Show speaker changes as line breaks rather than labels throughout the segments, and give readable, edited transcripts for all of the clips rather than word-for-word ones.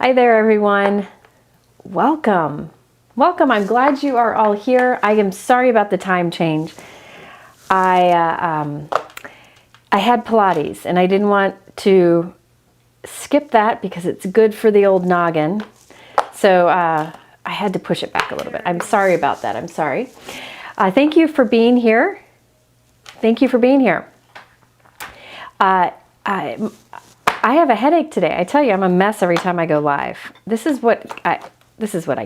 Hi there, everyone. Welcome. Welcome. I'm glad you are all here. I am sorry about the time change. I had Pilates and I didn't want to skip that because it's good for the old noggin. So I had to push it back a little bit. I'm sorry about that. I'm sorry. Thank you for being here. Thank you for being here. I have a headache today. I tell you, I'm a mess every time I go live. This is what I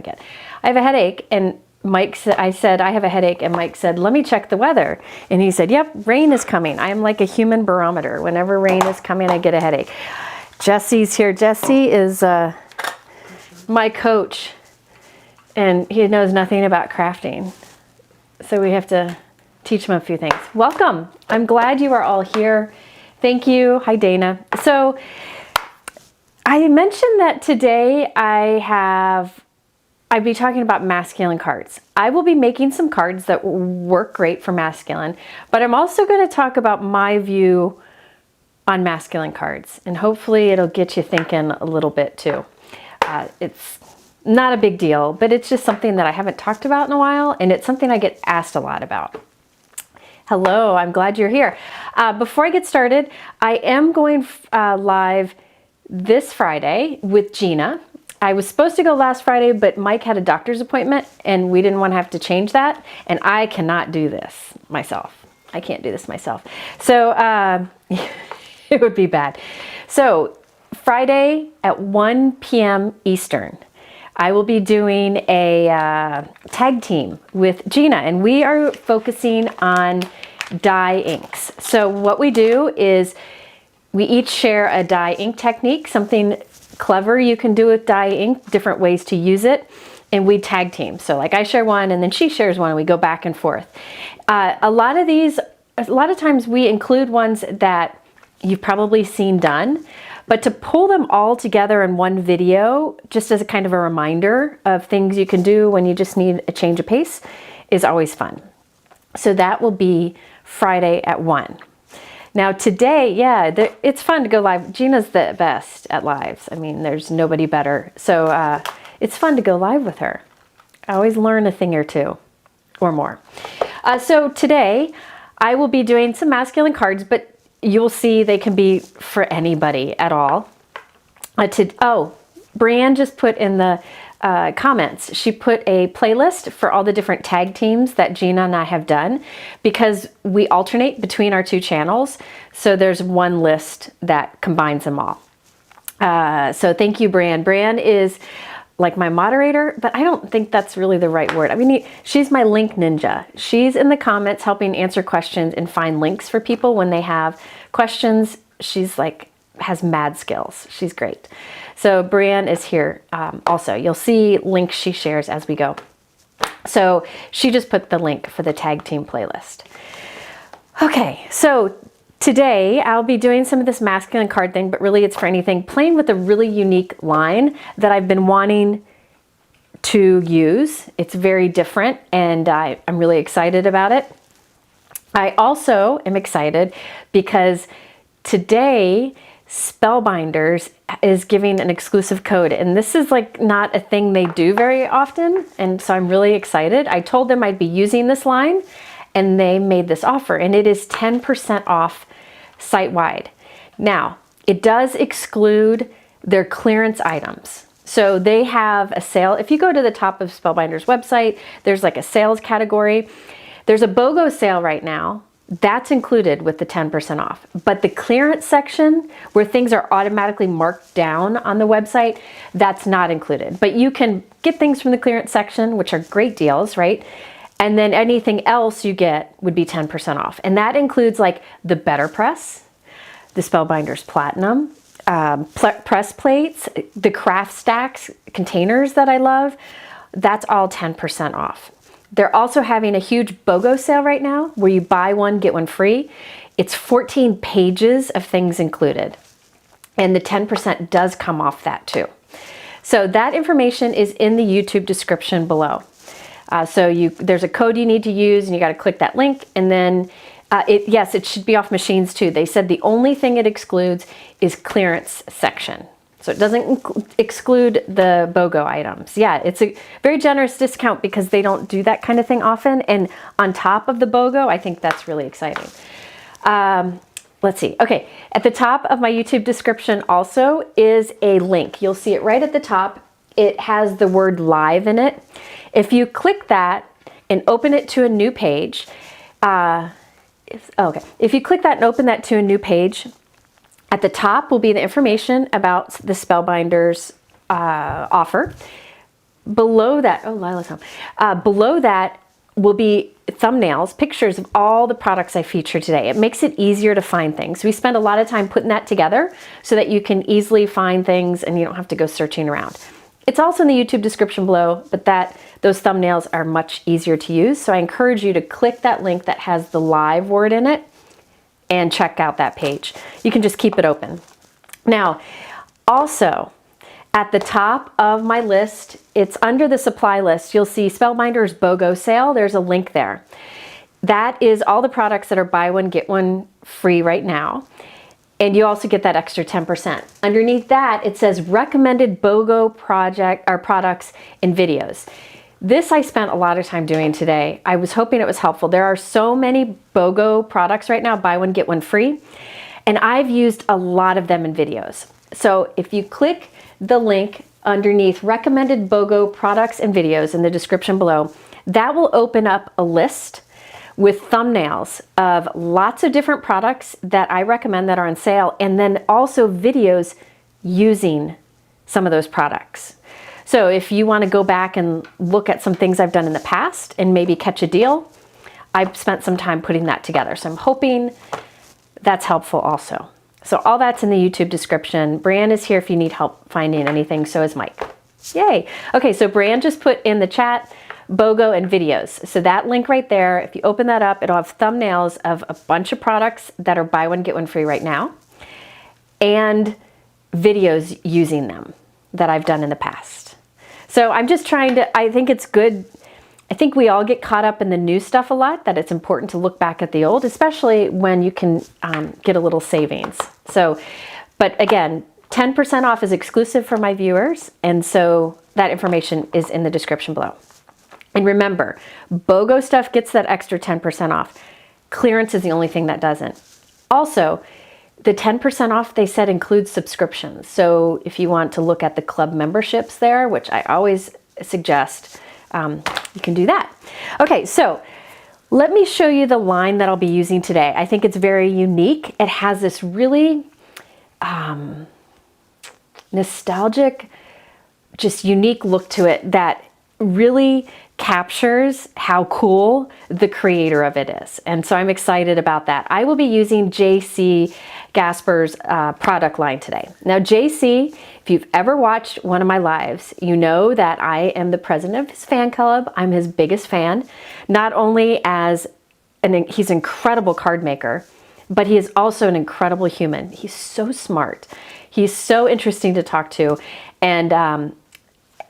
get. I have a headache, and Mike said, I said, I have a headache, and Mike said, let me check the weather. And he said, yep, rain is coming. I am like a human barometer. Whenever rain is coming, I get a headache. Jesse's here. Jesse is my coach, and he knows nothing about crafting. So we have to teach him a few things. Welcome. I'm glad you are all here. Thank you. Hi, Dana. So I mentioned that today I'd be talking about masculine cards. I will be making some cards that work great for masculine, but I'm also going to talk about my view on masculine cards, and hopefully it'll get you thinking a little bit too. It's not a big deal, but it's just something that I haven't talked about in a while, and it's something I get asked a lot about. Hello, I'm glad you're here. Before I get started, I am going live this Friday with Gina. I was supposed to go last Friday, but Mike had a doctor's appointment and we didn't want to have to change that. And I cannot do this myself. I can't do this myself. So it would be bad. So Friday at 1 p.m. Eastern, I will be doing a tag team with Gina, and we are focusing on dye inks. So what we do is we each share a dye ink technique, something clever you can do with dye ink, different ways to use it, and we tag team. So like I share one and then she shares one and we go back and forth. A lot of times we include ones that you've probably seen done, but to pull them all together in one video, just as a kind of a reminder of things you can do when you just need a change of pace, is always fun. So that will be Friday at 1. Now today, yeah, it's fun to go live. Gina's the best at lives. I mean, there's nobody better. So it's fun to go live with her. I always learn a thing or two or more. So today I will be doing some masculine cards, but you'll see they can be for anybody at all. Brianne just put in the comments, she put a playlist for all the different tag teams that Gina and I have done, because we alternate between our two channels. So there's one list that combines them all. So thank you, Brianne. Brianne is like my moderator, but I don't think that's really the right word. I mean, she's my link ninja. She's in the comments helping answer questions and find links for people when they have questions. She's like, has mad skills. She's great. So Brianne is here also. You'll see links she shares as we go. So she just put the link for the tag team playlist. Okay, so today I'll be doing some of this masculine card thing, but really it's for anything, playing with a really unique line that I've been wanting to use. It's very different and I'm really excited about it. I also am excited because today Spellbinders is giving an exclusive code, and this is like not a thing they do very often, and so I'm really excited. I told them I'd be using this line and they made this offer, and it is 10% off site-wide. Now, it does exclude their clearance items. So they have a sale. If you go to the top of Spellbinders website, there's like a sales category. There's a BOGO sale right now. That's included with the 10% off. But the clearance section, where things are automatically marked down on the website, that's not included. But you can get things from the clearance section, which are great deals, right? And then anything else you get would be 10% off. And that includes like the Better Press, the Spellbinders Platinum, press plates, the craft stacks, containers that I love. That's all 10% off. They're also having a huge BOGO sale right now where you buy one, get one free. It's 14 pages of things included. And the 10% does come off that too. So that information is in the YouTube description below. There's a code you need to use and you got to click that link, and then it should be off machines too. They said the only thing it excludes is clearance section. So it doesn't exclude the BOGO items. Yeah, it's a very generous discount because they don't do that kind of thing often. And on top of the BOGO, I think that's really exciting. Let's see. Okay, at the top of my YouTube description also is a link. You'll see it right at the top. It has the word live in it. If you click that and open it to a new page, if you click that and open that to a new page, at the top will be the information about the Spellbinders offer. Below that, oh, Lila's home. Below that will be thumbnails, pictures of all the products I feature today. It makes it easier to find things. We spend a lot of time putting that together so that you can easily find things and you don't have to go searching around. It's also in the YouTube description below, but those thumbnails are much easier to use. So I encourage you to click that link that has the live word in it and check out that page. You can just keep it open. Now, also at the top of my list, it's under the supply list, you'll see Spellbinders BOGO sale. There's a link there. That is all the products that are buy one, get one free right now. And you also get that extra 10%. Underneath that, it says recommended BOGO products and videos. This I spent a lot of time doing today. I was hoping it was helpful. There are so many BOGO products right now, buy one, get one free. And I've used a lot of them in videos. So if you click the link underneath recommended BOGO products and videos in the description below, that will open up a list with thumbnails of lots of different products that I recommend that are on sale, and then also videos using some of those products. So if you want to go back and look at some things I've done in the past and maybe catch a deal, I've spent some time putting that together. So I'm hoping that's helpful also. So all that's in the YouTube description. Brian is here if you need help finding anything, so is Mike. Yay. Okay, so Brian just put in the chat BOGO and videos. So that link right there, if you open that up, it'll have thumbnails of a bunch of products that are buy one, get one free right now, and videos using them that I've done in the past. So I'm just trying to, I think it's good. I think we all get caught up in the new stuff a lot, that it's important to look back at the old, especially when you can get a little savings. So, but again, 10% off is exclusive for my viewers. And so that information is in the description below. And remember, BOGO stuff gets that extra 10% off. Clearance is the only thing that doesn't. Also, the 10% off they said includes subscriptions. So if you want to look at the club memberships there, which I always suggest, you can do that. Okay, so let me show you the line that I'll be using today. I think it's very unique. It has this really nostalgic, just unique look to it that really captures how cool the creator of it is. And so I'm excited about that. I will be using JC Gasper's product line today. Now JC, if you've ever watched one of my lives, you know that I am the president of his fan club. I'm his biggest fan, not only as he's an incredible card maker, but he is also an incredible human. He's so smart. He's so interesting to talk to. And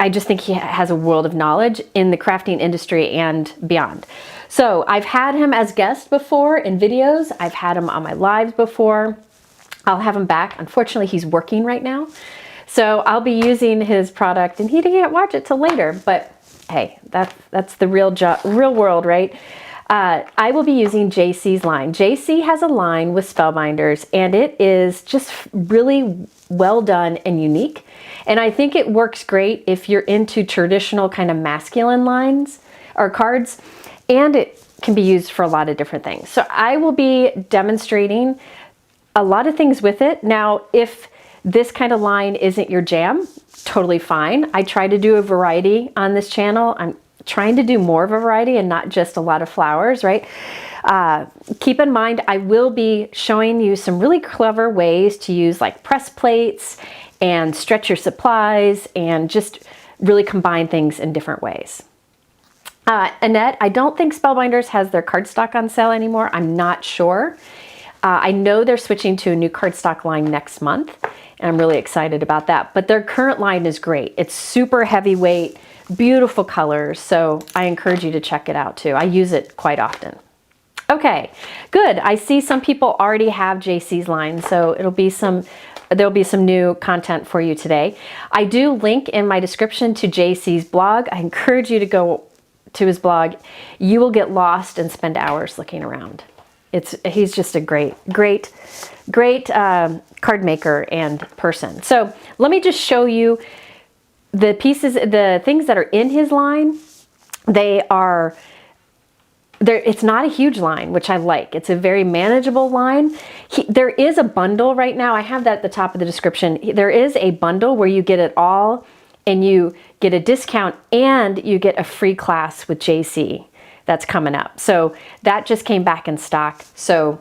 I just think he has a world of knowledge in the crafting industry and beyond. So I've had him as guest before in videos. I've had him on my lives before. I'll have him back. Unfortunately, he's working right now. So I'll be using his product, and he didn't watch it till later, but hey, that's the real world, right? I will be using JC's line. JC has a line with Spellbinders, and it is just really well done and unique. And I think it works great if you're into traditional kind of masculine lines or cards, and it can be used for a lot of different things. So I will be demonstrating a lot of things with it. Now, if this kind of line isn't your jam, totally fine. I try to do a variety on this channel. I'm trying to do more of a variety and not just a lot of flowers, right? Keep in mind, I will be showing you some really clever ways to use like press plates and stretch your supplies and just really combine things in different ways. Annette, I don't think Spellbinders has their cardstock on sale anymore. I'm not sure. I know they're switching to a new cardstock line next month, and I'm really excited about that. But their current line is great. It's super heavyweight, beautiful colors, so I encourage you to check it out too. I use it quite often. Okay, good. I see some people already have JC's line, so it'll be some there'll be some new content for you today. I do link in my description to JC's blog. I encourage you to go to his blog. You will get lost and spend hours looking around. He's just a great card maker and person. So let me just show you the pieces, the things that are in his line. It's not a huge line, which I like. It's a very manageable line. There is a bundle right now. I have that at the top of the description. There is a bundle where you get it all and you get a discount and you get a free class with JC that's coming up. So that just came back in stock. So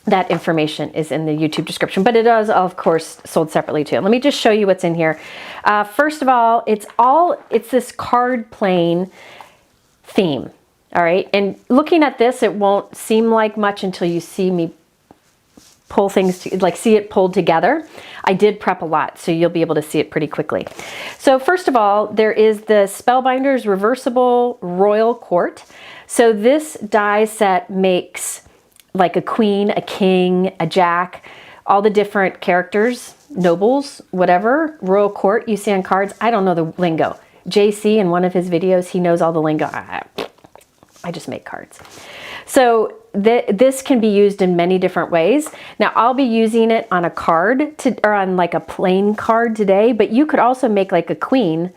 that information is in the YouTube description, but it is of course sold separately too. Let me just show you what's in here. First of all, it's this card plane theme. All right, and looking at this, it won't seem like much until you see me pull things, see it pulled together. I did prep a lot, so you'll be able to see it pretty quickly. So first of all, there is the Spellbinders Reversible Royal Court. So this die set makes like a queen, a king, a jack, all the different characters, nobles, whatever, royal court you see on cards. I don't know the lingo. JC in one of his videos, he knows all the lingo. I just make cards. So this can be used in many different ways. Now I'll be using it on a card or on like a plain card today, but you could also make like a queen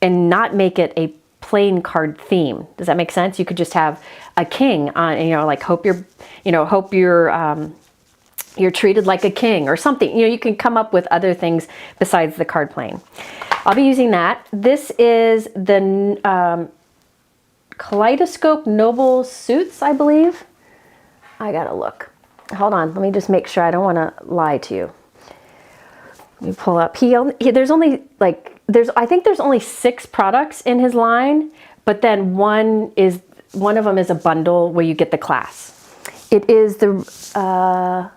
and not make it a plain card theme. Does that make sense? You could just have a king on, like hope you're treated like a king or something. You can come up with other things besides the card plane. I'll be using that. This is the Kaleidoscope Noble Suits, I believe. I gotta look. Hold on, let me just make sure. I don't want to lie to you. Let me pull up. I think there's only 6 products in his line, but then one of them is a bundle where you get the class. It is the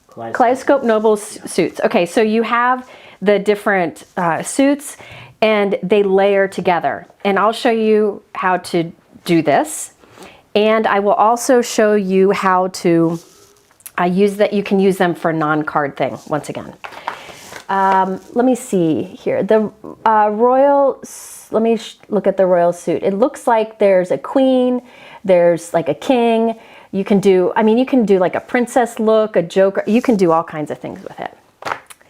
Kaleidoscope Noble Suits. Okay, so you have the different suits and they layer together. And I'll show you how to do this. And I will also show you how to use that. You can use them for a non-card thing once again. Let me see here. The let me look at the royal suit. It looks like there's a queen, there's like a king. You can do like a princess look, a joker. You can do all kinds of things with it.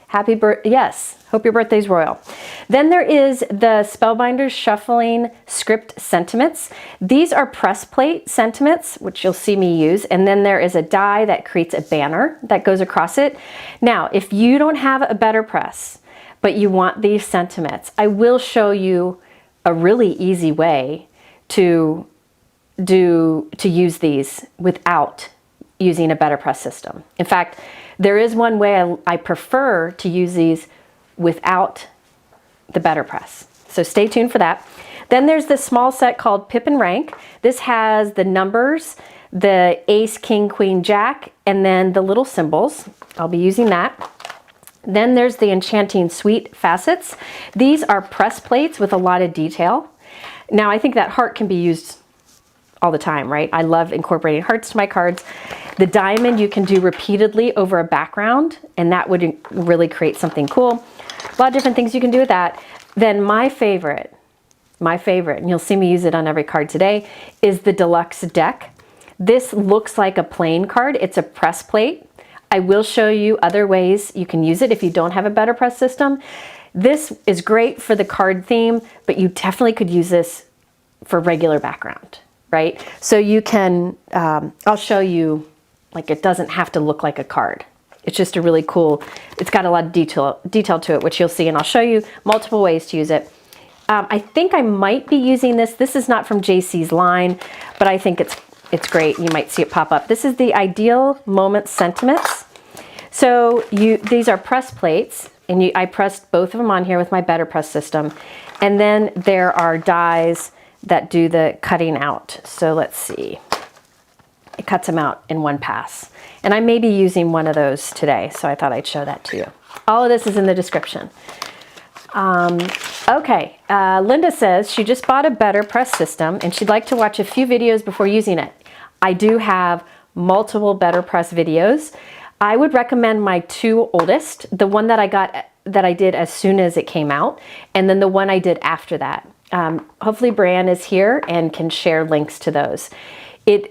Happy birthday, yes. Hope your birthday's royal. Then there is the Spellbinders Shuffling Script Sentiments. These are press plate sentiments, which you'll see me use. And then there is a die that creates a banner that goes across it. Now, if you don't have a better press, but you want these sentiments, I will show you a really easy way to use these without using a better press system. In fact, there is one way I prefer to use these without the better press. So stay tuned for that. Then there's this small set called Pip and Rank. This has the numbers, the ace, king, queen, jack, and then the little symbols. I'll be using that. Then there's the Enchanting Suite Facets. These are press plates with a lot of detail. Now I think that heart can be used all the time, right? I love incorporating hearts to my cards. The diamond you can do repeatedly over a background, and that would really create something cool. A lot of different things you can do with that. Then my favorite, and you'll see me use it on every card today, is the Deluxe deck. This looks like a plain card. It's a press plate. I will show you other ways you can use it if you don't have a better press system. This is great for the card theme, but you definitely could use this for regular background, right? So you can, I'll show you, like it doesn't have to look like a card. It's just a really cool, it's got a lot of detail to it, which you'll see, and I'll show you multiple ways to use it. I think I might be using this. This is not from JC's line, but I think it's great. You might see it pop up. This is the Ideal Moment Sentiments. So these are press plates, and I pressed both of them on here with my better press system. And then there are dies that do the cutting out. So let's see. It cuts them out in one pass. And I may be using one of those today, so I thought I'd show that to you. All of this is in the description. Okay, Linda says she just bought a better press system and she'd like to watch a few videos before using it. I do have multiple better press videos. I would recommend my two oldest, the one that I did as soon as it came out, and then the one I did after that. Hopefully Brianne is here and can share links to those.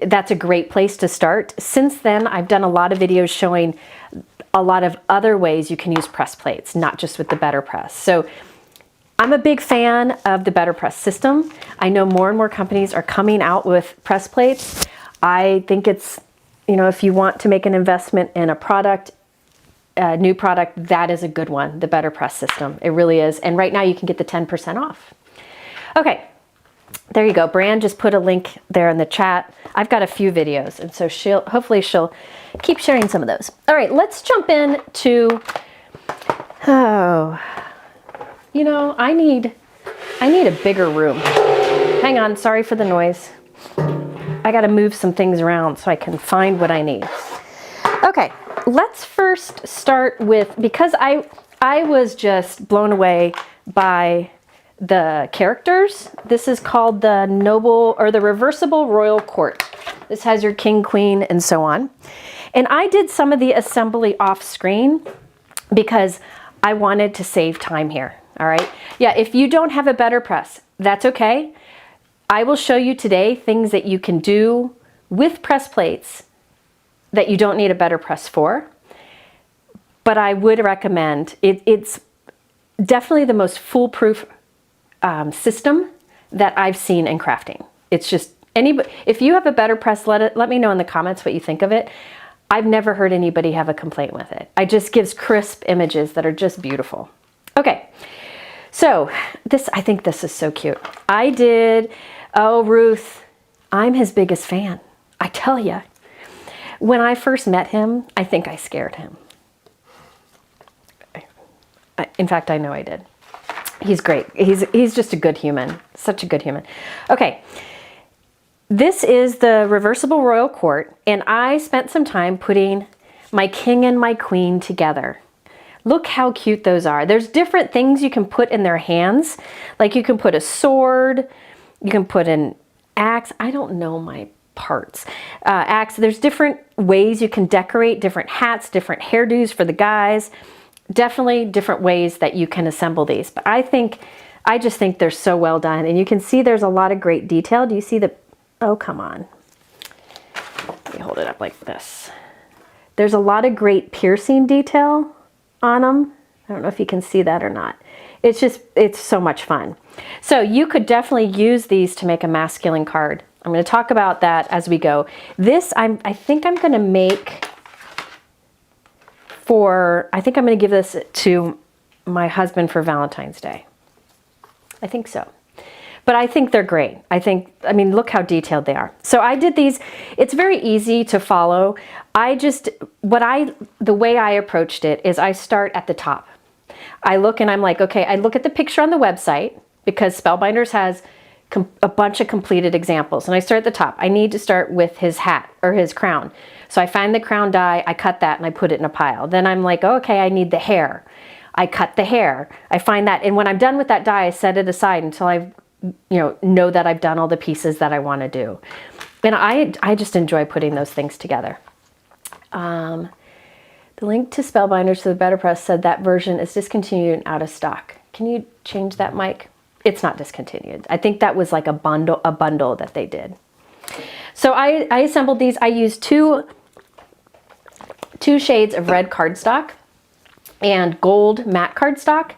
That's a great place to start. Since then, I've done a lot of videos showing a lot of other ways you can use press plates, not just with the Better Press. So I'm a big fan of the Better Press system. I know more and more companies are coming out with press plates. I think it's, you know, if you want to make an investment in a product, a new product, that is a good one, the Better Press system. It really is. And right now you can get the 10% off. Okay. There you go. Brianne just put a link there in the chat. I've got a few videos, and so hopefully she'll keep sharing some of those. All right, let's jump in to, you know, I need a bigger room. Hang on, sorry for the noise. I got to move some things around so I can find what I need. Okay, let's first start with, because I was just blown away by the characters. This is called the Noble, or the Reversible Royal Court. This has your king, queen, and so on. And I did some of the assembly off screen because I wanted to save time here. All right. Yeah, if you don't have a Better Press, that's okay. I will show you today things that you can do with press plates that you don't need a Better Press for. But I would recommend it's definitely the most foolproof system that I've seen in crafting. It's just if you have a Better Press, let me know in the comments what you think of it. I've never heard anybody have a complaint with it. It just gives crisp images that are just beautiful. Okay, so I think this is so cute. Oh, Ruth, I'm his biggest fan. I tell you, when I first met him, I think I scared him. In fact, I know I did. He's great. He's just a good human. Such a good human. Okay. This is the Reversible Royal Court, and I spent some time putting my king and my queen together. Look how cute those are. There's different things you can put in their hands. Like you can put a sword, you can put an axe. I don't know my parts. Axe. There's different ways you can decorate, different hats, different hairdos for the guys. Definitely different ways that you can assemble these, but I just think they're so well done, and you can see there's a lot of great detail. Do you see oh, come on. Let me hold it up like this. There's a lot of great piercing detail on them. I don't know if you can see that or not. It's so much fun. So you could definitely use these to make a masculine card. I'm going to talk about that as we go. This, I think I'm going to make I think I'm going to give this to my husband for Valentine's Day. I think so. But I think they're great. I mean, look how detailed they are. So I did these. It's very easy to follow. The way I approached it is I start at the top. I look and I'm like, okay, I look at the picture on the website because Spellbinders has a bunch of completed examples. And I start at the top. I need to start with his hat or his crown. So I find the crown die, I cut that and I put it in a pile. Then I'm like, oh, okay, I need the hair. I cut the hair. I find that, and when I'm done with that die, I set it aside until I know that I've done all the pieces that I want to do. And I just enjoy putting those things together. The link to Spellbinders to the Better Press said that version is discontinued and out of stock. Can you change that, Mike? It's not discontinued. I think that was like a bundle that they did. So I assembled these. I used two shades of red cardstock and gold matte cardstock.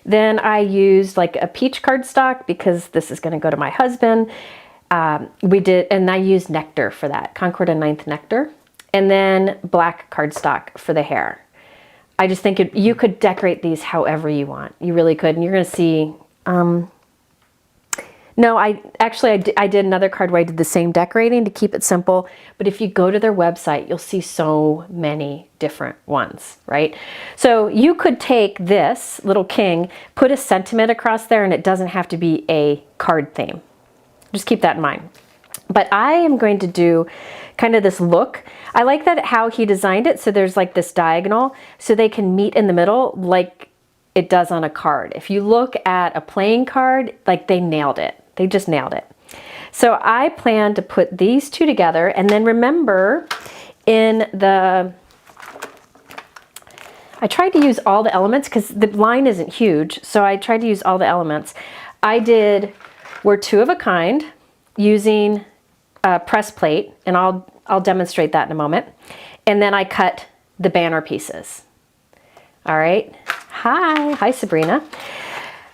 Then I used like a peach cardstock because this is going to go to my husband. And I used nectar for that, Concord and 9th nectar. And then black cardstock for the hair. I just think you could decorate these however you want. You really could. And you're going to see, no, I did another card where I did the same decorating to keep it simple. But if you go to their website, you'll see so many different ones, right? So you could take this little king, put a sentiment across there, and it doesn't have to be a card theme. Just keep that in mind. But I am going to do kind of this look. I like that how he designed it. So there's like this diagonal so they can meet in the middle like it does on a card. If you look at a playing card, like they nailed it. They just nailed it. So I plan to put these two together, and then remember in the I tried to use all the elements because the line isn't huge, so I tried to use all the elements. I did We're Two of a Kind using a press plate, and I'll demonstrate that in a moment. And then I cut the banner pieces. All right. Hi Sabrina.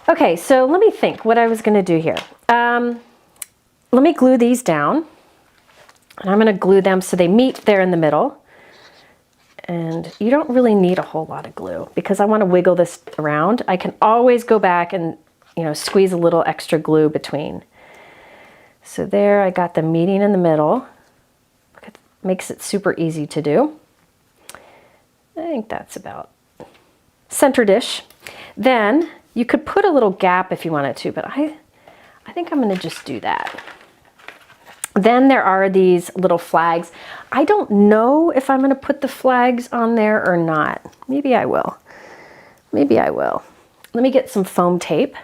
Okay, so let me think what I was going to do here. Let me glue these down, and I'm going to glue them so they meet there in the middle. And you don't really need a whole lot of glue because I want to wiggle this around. I can always go back and, squeeze a little extra glue between. So there, I got them meeting in the middle. It makes it super easy to do. I think that's about center-ish. Then you could put a little gap if you wanted to, but I think I'm going to just do that. Then there are these little flags. I don't know if I'm going to put the flags on there or not. Maybe I will. Maybe I will. Let me get some foam tape.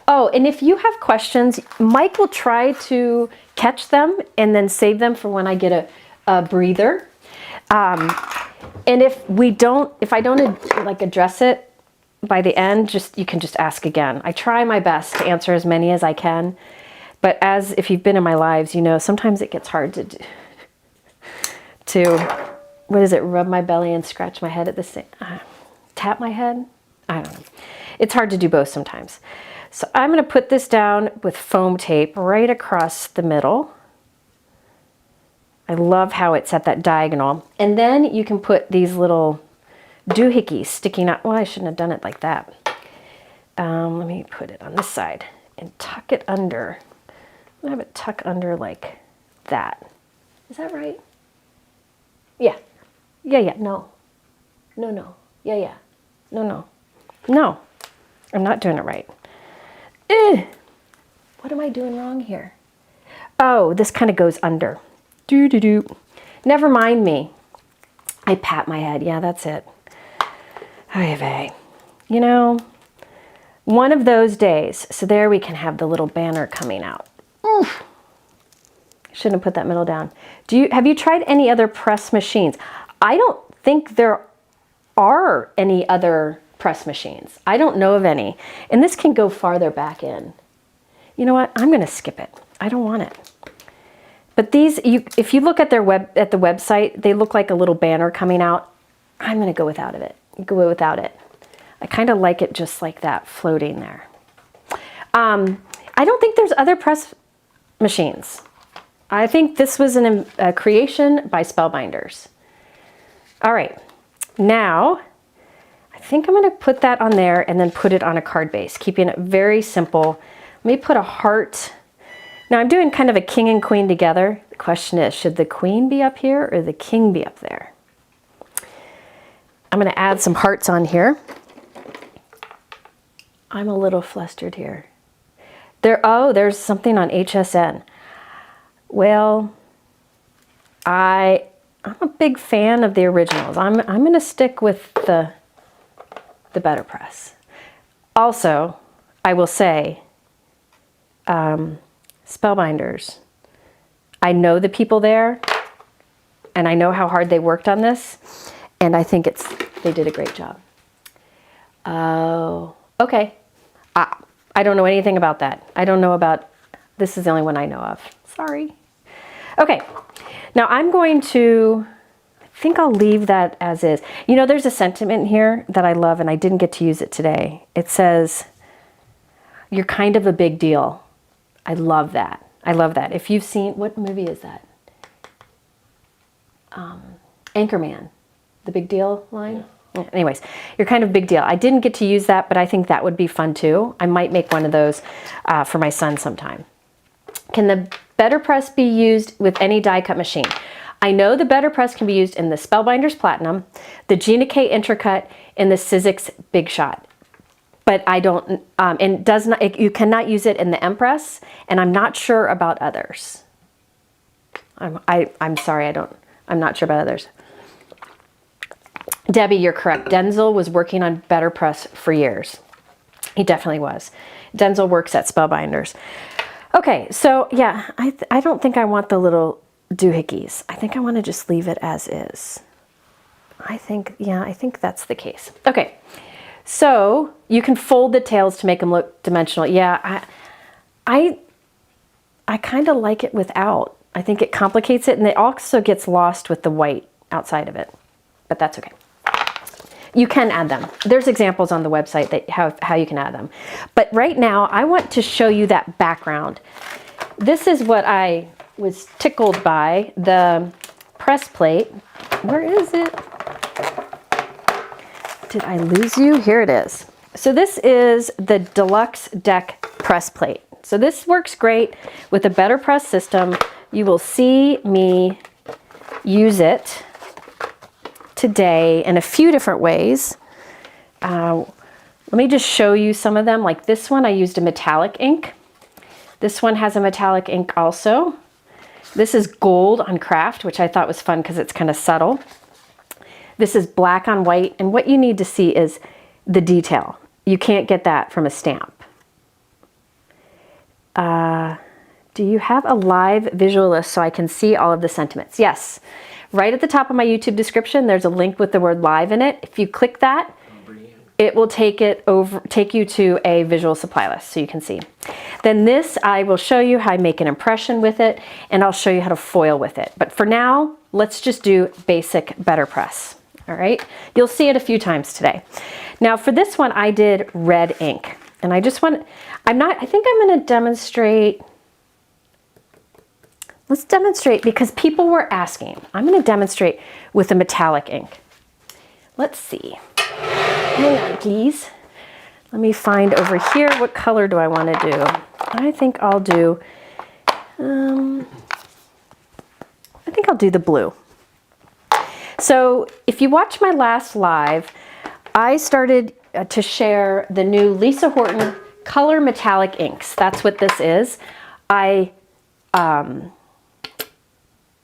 Oh, and if you have questions, Mike will try to catch them and then save them for when I get a breather. And if I don't like address it by the end, you can just ask again. I try my best to answer as many as I can. But if you've been in my lives, sometimes it gets hard to what is it, rub my belly and scratch my head at the same, tap my head? I don't know. It's hard to do both sometimes. So I'm going to put this down with foam tape right across the middle. I love how it's at that diagonal. And then you can put these little doohickeys sticking out. Well, I shouldn't have done it like that. Let me put it on this side and tuck it under. I'm going to have it tuck under like that. Is that right? Yeah. Yeah. No. Yeah. No. I'm not doing it right. What am I doing wrong here? Oh, this kind of goes under. Never mind me. I pat my head. Yeah, that's it. One of those days. So there we can have the little banner coming out. Shouldn't have put that middle down. Have you tried any other press machines? I don't think there are any other press machines. I don't know of any. And this can go farther back in. You know what? I'm going to skip it. I don't want it. But these, if you look at the website, they look like a little banner coming out. I'm going to go without it. I kind of like it just like that, floating there. I don't think there's other press machines. I think this was a creation by Spellbinders. All right, now I think I'm going to put that on there and then put it on a card base, keeping it very simple. Let me put a heart. Now I'm doing kind of a king and queen together. The question is, should the queen be up here or the king be up there? I'm going to add some hearts on here. I'm a little flustered here. There's something on HSN. Well, I'm a big fan of the originals. I'm going to stick with the Better Press. Also, I will say, Spellbinders. I know the people there, and I know how hard they worked on this, and I think they did a great job. Oh, okay. I don't know anything about that. This is the only one I know of. Sorry. Okay, now I'm going to, I think I'll leave that as is. There's a sentiment here that I love, and I didn't get to use it today. It says, you're kind of a big deal. I love that. If you've seen, what movie is that? Anchorman, the big deal line? Yeah. Anyways, you're kind of a big deal. I didn't get to use that, but I think that would be fun too. I might make one of those for my son sometime. Can the Better Press be used with any die cut machine? I know the Better Press can be used in the Spellbinders Platinum, the Gina K Intricate, and the Sizzix Big Shot. But I don't, you cannot use it in the Empress, and I'm not sure about others. I'm sorry, I'm not sure about others. Debbie, you're correct. Denzel was working on Better Press for years. He definitely was. Denzel works at Spellbinders. Okay, so yeah, I don't think I want the little doohickeys. I think I want to just leave it as is. I think that's the case. Okay, so you can fold the tails to make them look dimensional. Yeah, I kind of like it without. I think it complicates it, and it also gets lost with the white outside of it, but that's okay. You can add them. There's examples on the website that how you can add them. But right now, I want to show you that background. This is what I was tickled by, the press plate. Where is it? Did I lose you? Here it is. So this is the Deluxe deck press plate. So this works great with a better press system. You will see me use it today in a few different ways. Let me just show you some of them. Like this one, I used a metallic ink. This one has a metallic ink also. This is gold on craft, which I thought was fun because it's kind of subtle. This is black on white, and what you need to see is the detail. You can't get that from a stamp. Do you have a live visual list so I can see all of the sentiments? Yes. Right at the top of my YouTube description, there's a link with the word live in it. If you click that, it will take you to a visual supply list so you can see. Then this, I will show you how I make an impression with it, and I'll show you how to foil with it. But for now, let's just do basic better press. All right, you'll see it a few times today. Now for this one, I did red ink, and I think I'm going to demonstrate. Let's demonstrate because people were asking. I'm going to demonstrate with a metallic ink. Let's see. Hang on, please. Let me find over here. What color do I want to do? I think I'll do, the blue. So if you watch my last live, I started to share the new Lisa Horton color metallic inks. That's what this is. I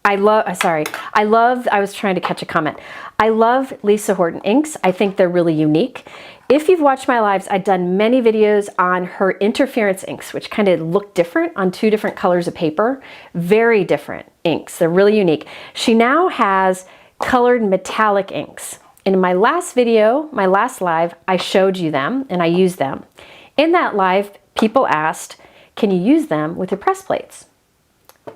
was trying to catch a comment. I love Lisa Horton inks. I think they're really unique. If you've watched my lives, I've done many videos on her interference inks, which kind of look different on two different colors of paper. Very different inks. They're really unique. She now has colored metallic inks. In my last video, my last live, I showed you them and I used them. In that live, people asked, can you use them with your press plates?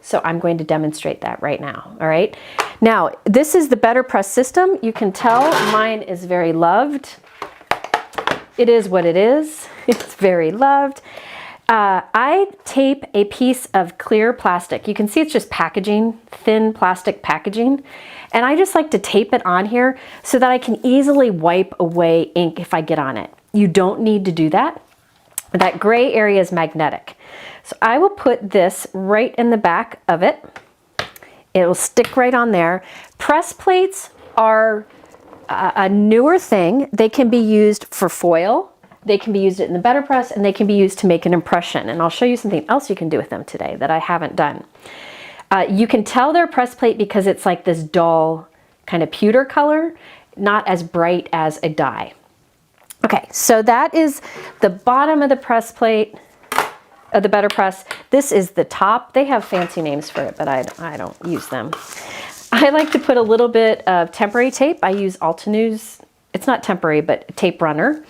So I'm going to demonstrate that right now, all right? Now, this is the better press system. You can tell mine is very loved. It is what it is. It's very loved. I tape a piece of clear plastic. You can see it's just packaging, thin plastic packaging. And I just like to tape it on here so that I can easily wipe away ink if I get on it. You don't need to do that. That gray area is magnetic. So I will put this right in the back of it. It will stick right on there. Press plates are a newer thing. They can be used for foil. They can be used in the better press, and they can be used to make an impression. And I'll show you something else you can do with them today that I haven't done. You can tell they're press plate because it's like this dull kind of pewter color, not as bright as a dye. Okay, so that is the bottom of the press plate. Of the better press. This is the top. They have fancy names for it, but I don't use them. I like to put a little bit of temporary tape. I use Altenews. It's not temporary, but tape runner.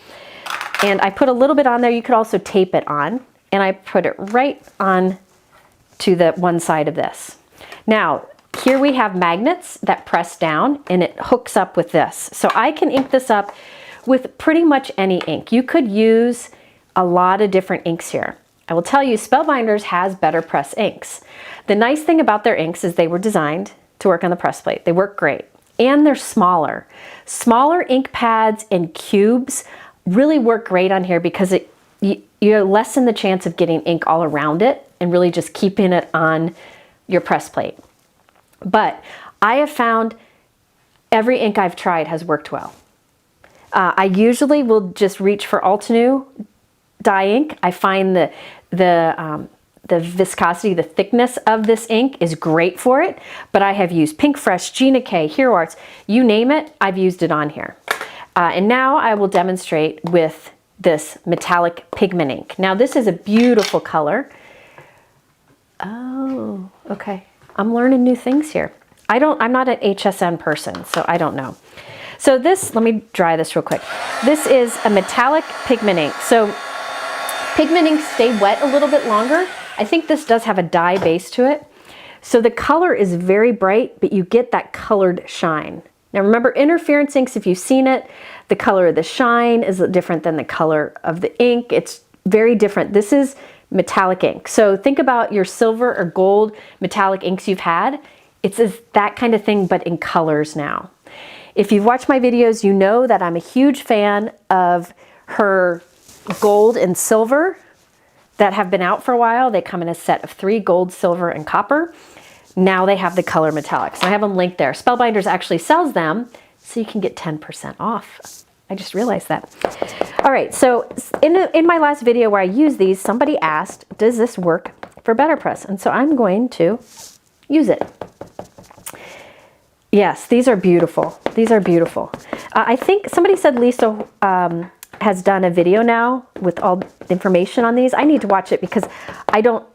And I put a little bit on there. You could also tape it on. And I put it right on to the one side of this. Now, here we have magnets that press down and it hooks up with this. So I can ink this up with pretty much any ink. You could use a lot of different inks here. I will tell you, Spellbinders has better press inks. The nice thing about their inks is they were designed to work on the press plate. They work great. And they're smaller. Smaller ink pads and cubes really work great on here because you lessen the chance of getting ink all around it and really just keeping it on your press plate. But I have found every ink I've tried has worked well. I usually will just reach for Altenew dye ink. I find the viscosity, the thickness of this ink is great for it, but I have used Pink Fresh, Gina K, Hero Arts, you name it, I've used it on here. And now I will demonstrate with this metallic pigment ink. Now this is a beautiful color. Oh, okay. I'm learning new things here. I'm not an HSN person, so I don't know. So this, let me dry this real quick. This is a metallic pigment ink. So pigment inks stay wet a little bit longer. I think this does have a dye base to it. So the color is very bright, but you get that colored shine. Now remember, interference inks, if you've seen it, the color of the shine is different than the color of the ink. It's very different. This is metallic ink. So think about your silver or gold metallic inks you've had. It's that kind of thing, but in colors now. If you've watched my videos, you know that I'm a huge fan of her gold and silver that have been out for a while. They come in a set of 3, gold, silver, and copper. Now they have the color metallics. I have them linked there. Spellbinders actually sells them, so you can get 10% off. I just realized that. All right, so in my last video where I used these, somebody asked, does this work for Betterpress? And so I'm going to use it. Yes, these are beautiful. These are beautiful. I think somebody said Lisa has done a video now with all the information on these. I need to watch it because I don't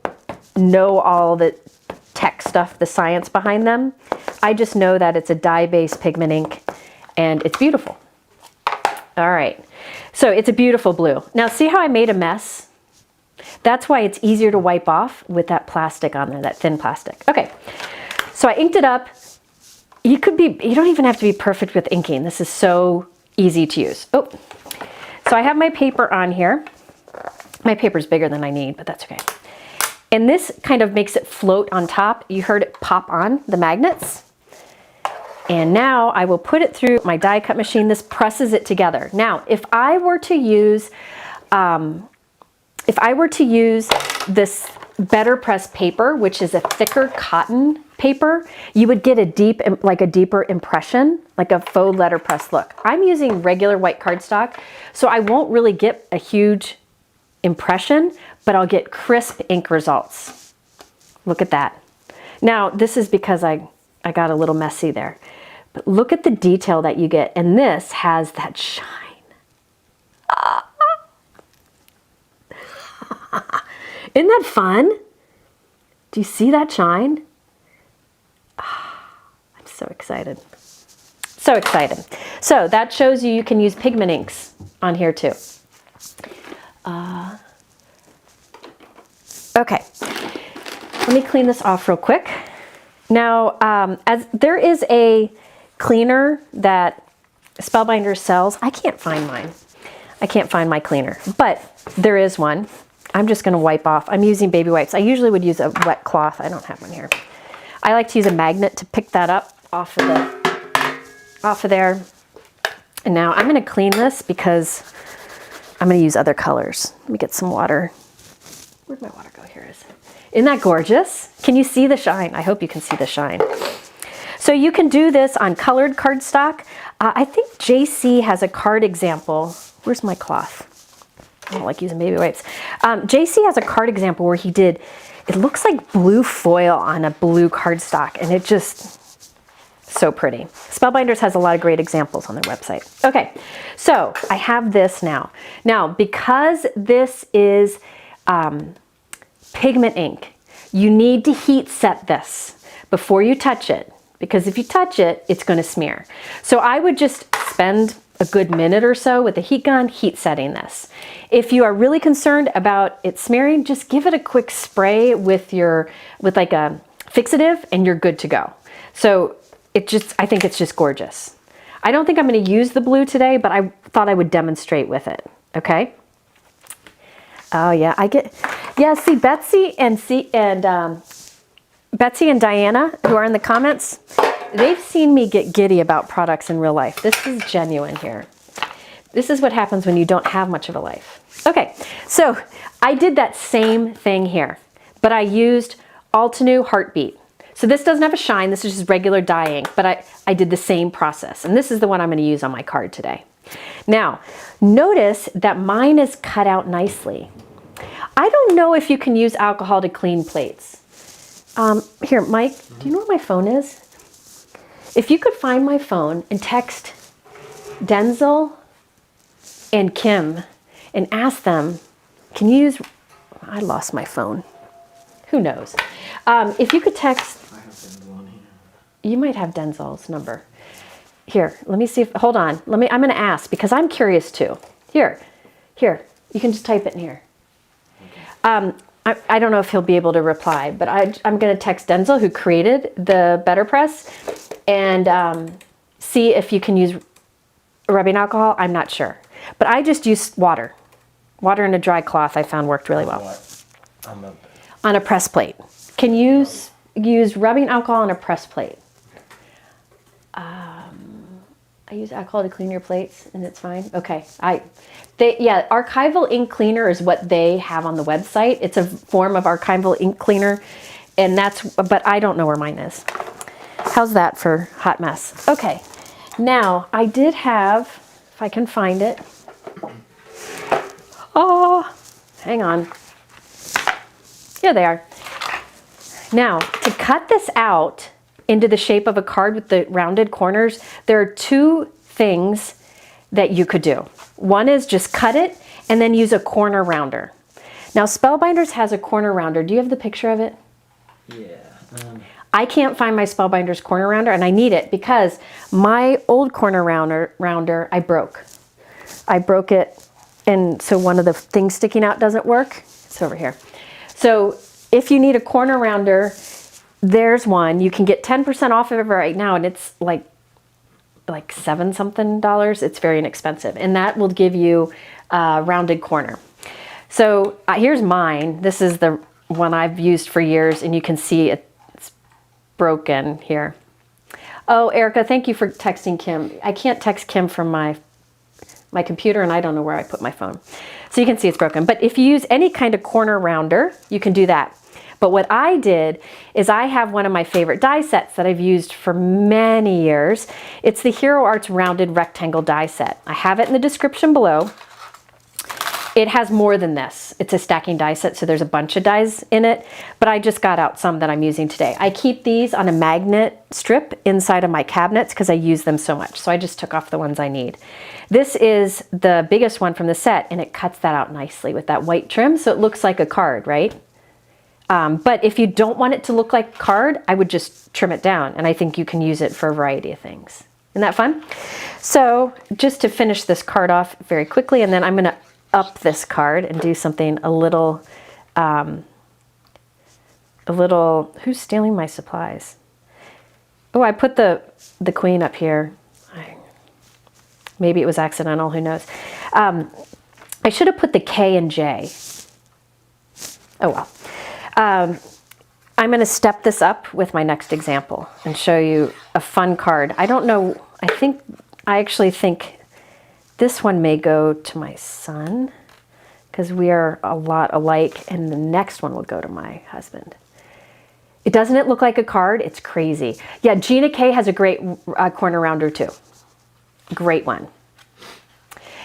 know all the tech stuff, the science behind them. I just know that it's a dye-based pigment ink and it's beautiful. All right, so it's a beautiful blue. Now see how I made a mess? That's why it's easier to wipe off with that plastic on there, that thin plastic. Okay, so I inked it up. You don't even have to be perfect with inking. This is so easy to use. Oh, so I have my paper on here. My paper's bigger than I need, but that's okay. And this kind of makes it float on top. You heard it pop on the magnets. And now I will put it through my die cut machine. This presses it together. Now, if I were to use this Betterpress paper, which is a thicker cotton paper, you would get a deeper impression, like a faux letterpress look. I'm using regular white cardstock, so I won't really get a huge impression, but I'll get crisp ink results. Look at that. Now, this is because I got a little messy there, but look at the detail that you get, and this has that shine. Isn't that fun? Do you see that shine? I'm so excited. So excited. So that shows you can use pigment inks on here too. Okay, let me clean this off real quick. Now, as there is a cleaner that Spellbinders sells, I can't find mine. I can't find my cleaner, but there is one. I'm just going to wipe off. I'm using baby wipes. I usually would use a wet cloth. I don't have one here. I like to use a magnet to pick that up off of there. And now I'm going to clean this because I'm going to use other colors. Let me get some water. Where'd my water go? Here it is. Isn't that gorgeous? Can you see the shine? I hope you can see the shine. So you can do this on colored cardstock. I think JC has a card example. Where's my cloth? I don't like using baby wipes. JC has a card example where he did, it looks like blue foil on a blue cardstock, and it just, so pretty. Spellbinders has a lot of great examples on their website. Okay, so I have this now. Now, because this is pigment ink, you need to heat set this before you touch it, because if you touch it, it's going to smear. So I would just spend a good minute or so with the heat gun heat setting this. If you are really concerned about it smearing, just give it a quick spray with like a fixative and you're good to go. So I think it's just gorgeous. I don't think I'm going to use the blue today, but I thought I would demonstrate with it. Okay. Oh yeah, see Betsy and Diana, who are in the comments, they've seen me get giddy about products in real life. This is genuine here. This is what happens when you don't have much of a life. Okay, so I did that same thing here, but I used Altenew Heartbeat. So this doesn't have a shine, this is just regular dye ink, but I did the same process, and this is the one I'm going to use on my card today. Now, notice that mine is cut out nicely. I don't know if you can use alcohol to clean plates. Here, Mike, do you know where my phone is? If you could find my phone and text Denzel and Kim and ask them, can you use, I lost my phone. Who knows? If you could text, you might have Denzel's number. Here, let me see if, hold on. I'm going to ask because I'm curious too. Here, you can just type it in here. I don't know if he'll be able to reply, but I'm going to text Denzel, who created the Better Press, and see if you can use rubbing alcohol. I'm not sure, but I just used water. Water and a dry cloth I found worked really well. On a press plate. Can you use rubbing alcohol on a press plate? I use alcohol to clean your plates and it's fine. Okay. Yeah, archival ink cleaner is what they have on the website. It's a form of archival ink cleaner, and but I don't know where mine is. How's that for hot mess? Okay. Now, I did have, if I can find it. Oh, hang on. Here they are. Now, to cut this out into the shape of a card with the rounded corners, there are two things that you could do. One is just cut it and then use a corner rounder. Now, Spellbinders has a corner rounder. Do you have the picture of it?
Yeah.
I can't find my Spellbinders corner rounder, and I need it because my old corner rounder I broke. I broke it, and so one of the things sticking out doesn't work. It's over here. So if you need a corner rounder, there's one. You can get 10% off of it right now, and it's like $7 something. It's very inexpensive, and that will give you a rounded corner. So here's mine. This is the one I've used for years, and you can see it's broken here. Oh, Erica, thank you for texting Kim. I can't text Kim from my computer, and I don't know where I put my phone. So you can see it's broken. But if you use any kind of corner rounder, you can do that. But what I did is I have one of my favorite die sets that I've used for many years. It's the Hero Arts Rounded Rectangle die set. I have it in the description below. It has more than this. It's a stacking die set, so there's a bunch of dies in it, but I just got out some that I'm using today. I keep these on a magnet strip inside of my cabinets because I use them so much, so I just took off the ones I need. This is the biggest one from the set, and it cuts that out nicely with that white trim, so it looks like a card, right? But if you don't want it to look like a card, I would just trim it down, and I think you can use it for a variety of things. Isn't that fun? So just to finish this card off very quickly, and then I'm going to up this card and do something a little, who's stealing my supplies? Oh, I put the queen up here. Maybe it was accidental, who knows? I should have put the K and J. Oh well. I'm going to step this up with my next example and show you a fun card. I don't know, I actually think this one may go to my son because we are a lot alike, and the next one will go to my husband. Doesn't it look like a card? It's crazy. Yeah, Gina K has a great corner rounder too. Great one.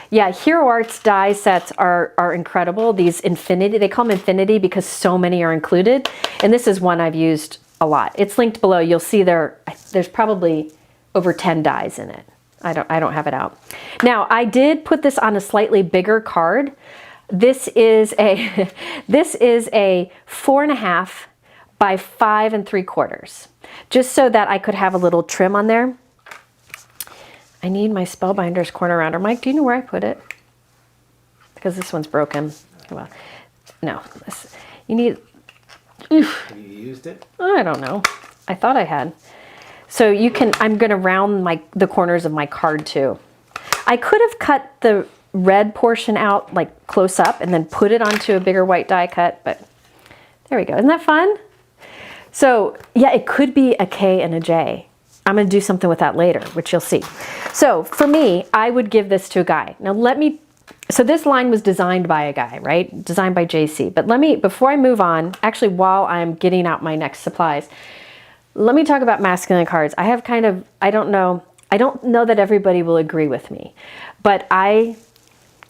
Yeah, Hero Arts die sets are incredible. These infinity, they call them infinity because so many are included. And this is one I've used a lot. It's linked below. You'll see there's probably over 10 dies in it. I don't have it out. Now, I did put this on a slightly bigger card. This is a 4.5 by 5 3/4, just so that I could have a little trim on there. I need my Spellbinders corner rounder. Mike, do you know where I put it? Because this one's broken. Well, no, you need. Oof.
Have you used it?
I don't know. I thought I had. So you can, I'm going to round the corners of my card too. I could have cut the red portion out like close up and then put it onto a bigger white die cut, but there we go. Isn't that fun? So yeah, it could be a K and a J. I'm going to do something with that later, which you'll see. So for me, I would give this to a guy. Now so this line was designed by a guy, right? Designed by JC. But before I move on, actually while I'm getting out my next supplies, let me talk about masculine cards. I don't know that everybody will agree with me, but I'm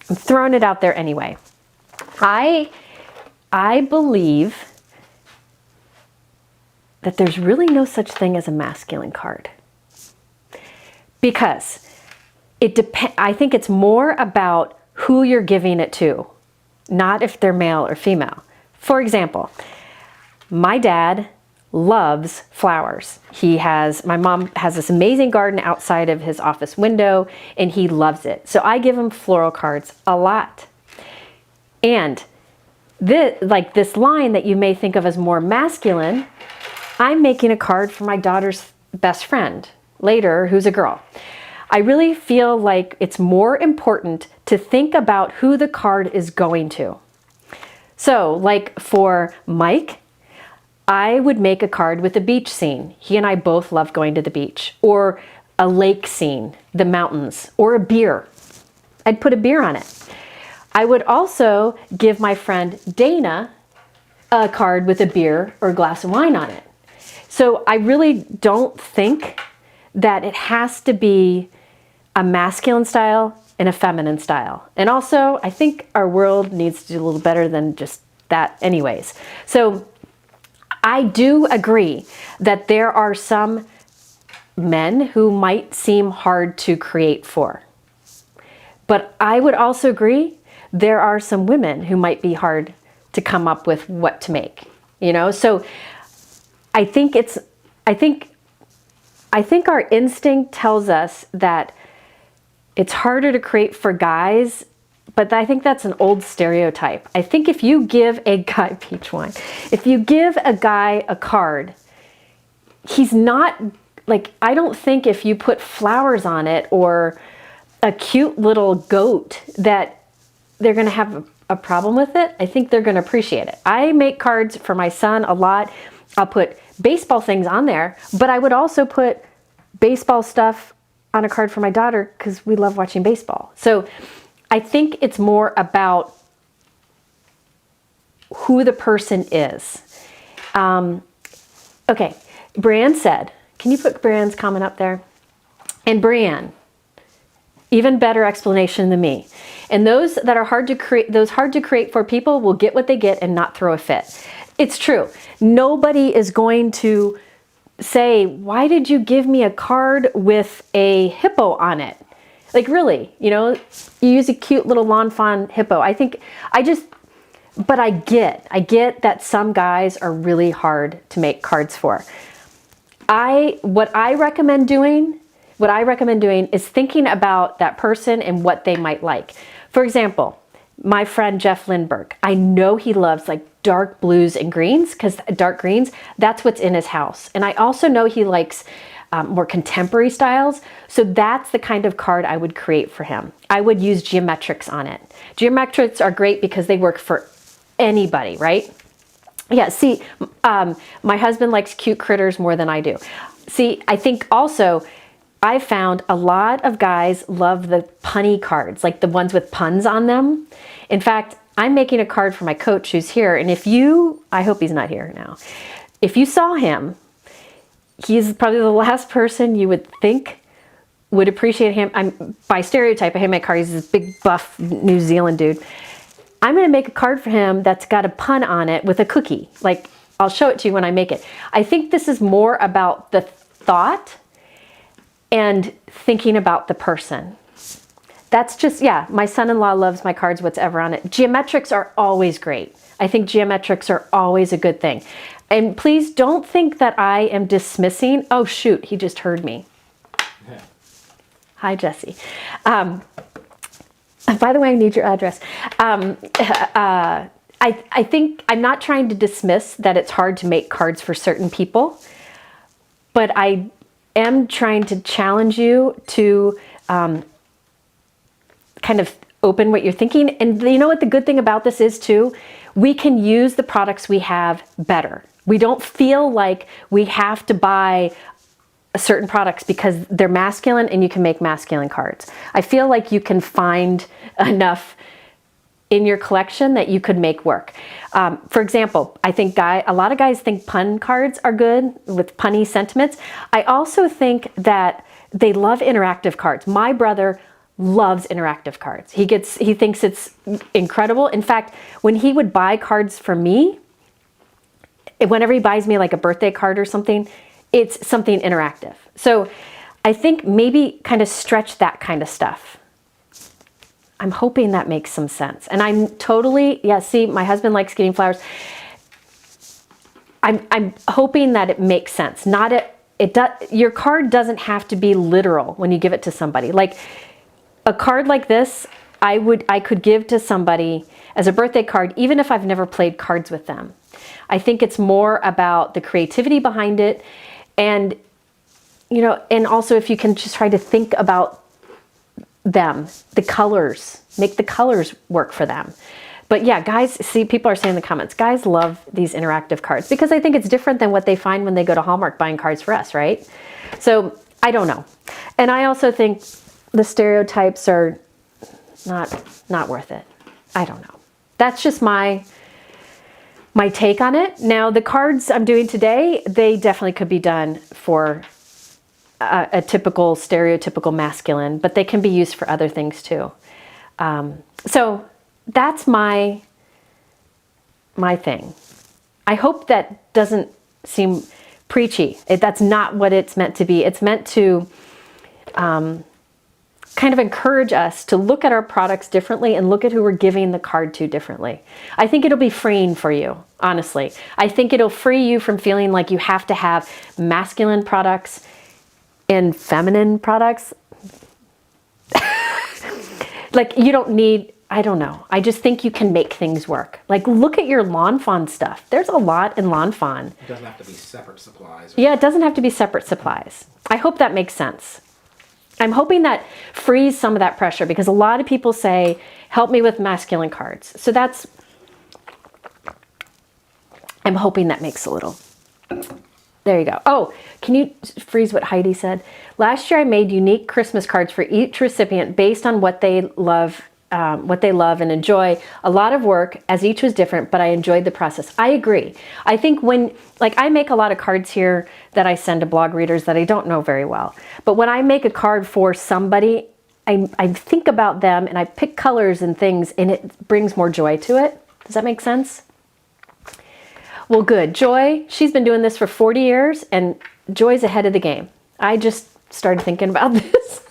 throwing it out there anyway. I believe that there's really no such thing as a masculine card, because I think it's more about who you're giving it to, not if they're male or female. For example, my dad loves flowers. My mom has this amazing garden outside of his office window, and he loves it. So I give him floral cards a lot. And this line that you may think of as more masculine, I'm making a card for my daughter's best friend later, who's a girl. I really feel like it's more important to think about who the card is going to. So like for Mike, I would make a card with a beach scene. He and I both love going to the beach, or a lake scene, the mountains, or a beer. I'd put a beer on it. I would also give my friend Dana a card with a beer or a glass of wine on it. So I really don't think that it has to be a masculine style and a feminine style. And also, I think our world needs to do a little better than just that anyways. So I do agree that there are some men who might seem hard to create for. But I would also agree there are some women who might be hard to come up with what to make, you know? So I think our instinct tells us that it's harder to create for guys, but I think that's an old stereotype. I think if you give a guy peach wine, if you give a guy a card, he's not like, I don't think if you put flowers on it or a cute little goat that they're going to have a problem with it. I think they're going to appreciate it. I make cards for my son a lot. I'll put baseball things on there, but I would also put baseball stuff on a card for my daughter because we love watching baseball. So I think it's more about who the person is. Okay, Brianne said, can you put Brianne's comment up there? And Brianne, even better explanation than me. And those that are hard to create for people will get what they get and not throw a fit. It's true. Nobody is going to say, why did you give me a card with a hippo on it? Like really, you know, you use a cute little lawn fawn hippo. But I get that some guys are really hard to make cards for. What I recommend doing is thinking about that person and what they might like. For example, my friend Jeff Lindbergh, I know he loves like dark blues and greens, because dark greens, that's what's in his house. And I also know he likes more contemporary styles. So that's the kind of card I would create for him. I would use geometrics on it. Geometrics are great because they work for anybody, right? Yeah, see, my husband likes cute critters more than I do. See, I think also I found a lot of guys love the punny cards, like the ones with puns on them. In fact, I'm making a card for my coach who's here. And I hope he's not here now. If you saw him, he's probably the last person you would think would appreciate him. By stereotype, I hate my card. He's this big buff New Zealand dude. I'm going to make a card for him that's got a pun on it with a cookie. Like, I'll show it to you when I make it. I think this is more about the thought and thinking about the person. That's just, yeah, my son-in-law loves my cards, whatever on it. Geometrics are always great. I think geometrics are always a good thing. And please don't think that I am dismissing, oh shoot, he just heard me. Yeah. Hi, Jesse. By the way, I need your address. I think I'm not trying to dismiss that it's hard to make cards for certain people, but I am trying to challenge you to kind of open what you're thinking. And you know what the good thing about this is too? We can use the products we have better. We don't feel like we have to buy certain products because they're masculine and you can make masculine cards. I feel like you can find enough in your collection that you could make work. For example, I think a lot of guys think pun cards are good with punny sentiments. I also think that they love interactive cards. My brother loves interactive cards. He thinks it's incredible. In fact, when he would buy cards for me, whenever he buys me like a birthday card or something, it's something interactive. So I think maybe kind of stretch that kind of stuff. I'm hoping that makes some sense. And I'm totally, yeah, see, my husband likes getting flowers. I'm hoping that it makes sense. Your card doesn't have to be literal when you give it to somebody. Like a card like this, I could give to somebody as a birthday card, even if I've never played cards with them. I think it's more about the creativity behind it, and and also if you can just try to think about them, the colors, make the colors work for them. But yeah, guys, see, people are saying in the comments, guys love these interactive cards because I think it's different than what they find when they go to Hallmark buying cards for us, right? So I don't know. And I also think the stereotypes are not worth it. I don't know. That's just my take on it. Now, the cards I'm doing today, they definitely could be done for a typical, stereotypical masculine, but they can be used for other things too. So that's my thing. I hope that doesn't seem preachy. That's not what it's meant to be. It's meant to kind of encourage us to look at our products differently and look at who we're giving the card to differently. I think it'll be freeing for you, honestly. I think it'll free you from feeling like you have to have masculine products and feminine products. Like you don't need, I don't know. I just think you can make things work. Like look at your lawn fawn stuff. There's a lot in lawn fawn.
It doesn't have to be separate supplies.
Yeah, it doesn't have to be separate supplies. I hope that makes sense. I'm hoping that frees some of that pressure because a lot of people say, help me with masculine cards. So I'm hoping that makes a little. There you go. Oh, can you freeze what Heidi said? Last year I made unique Christmas cards for each recipient based on what they love and enjoy. A lot of work as each was different, but I enjoyed the process. I agree. I think I make a lot of cards here that I send to blog readers that I don't know very well. But when I make a card for somebody, I think about them and I pick colors and things and it brings more joy to it. Does that make sense? Well, good. Joy, she's been doing this for 40 years and Joy's ahead of the game. I just started thinking about this.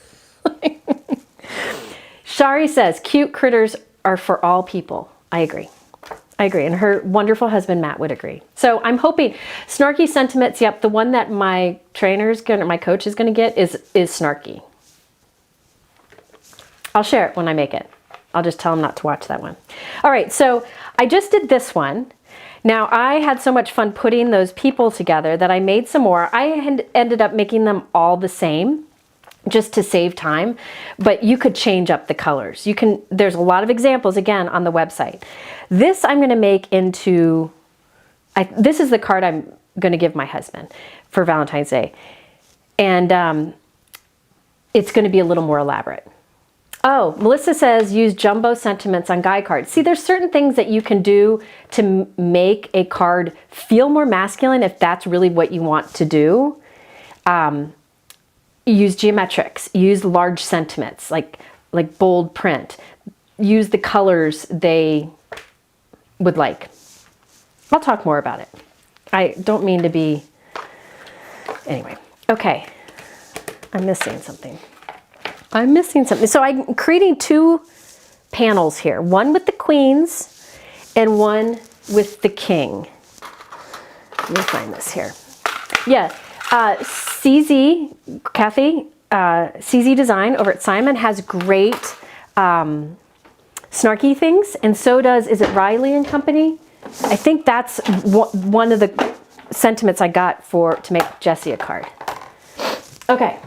Shari says, cute critters are for all people. I agree. And her wonderful husband, Matt, would agree. So I'm hoping snarky sentiments. Yep. The one that my coach is going to get is snarky. I'll share it when I make it. I'll just tell him not to watch that one. All right. So I just did this one. Now I had so much fun putting those people together that I made some more. I ended up making them all the same, just to save time, but you could change up the colors. There's a lot of examples again on the website. This I'm going to make into, this is the card I'm going to give my husband for Valentine's Day. And it's going to be a little more elaborate. Oh, Melissa says use jumbo sentiments on guy cards. See, there's certain things that you can do to make a card feel more masculine if that's really what you want to do. Use geometrics, use large sentiments, like bold print. Use the colors they would like. I'll talk more about it. I don't mean to be... Anyway, okay. I'm missing something. So I'm creating two panels here. One with the queens and one with the king. Let me find this here. Yeah. CZ, Kathy, CZ Design over at Simon has great snarky things, and so does, is it Riley and Company? I think that's one of the sentiments I got to make Jessie a card. Okay.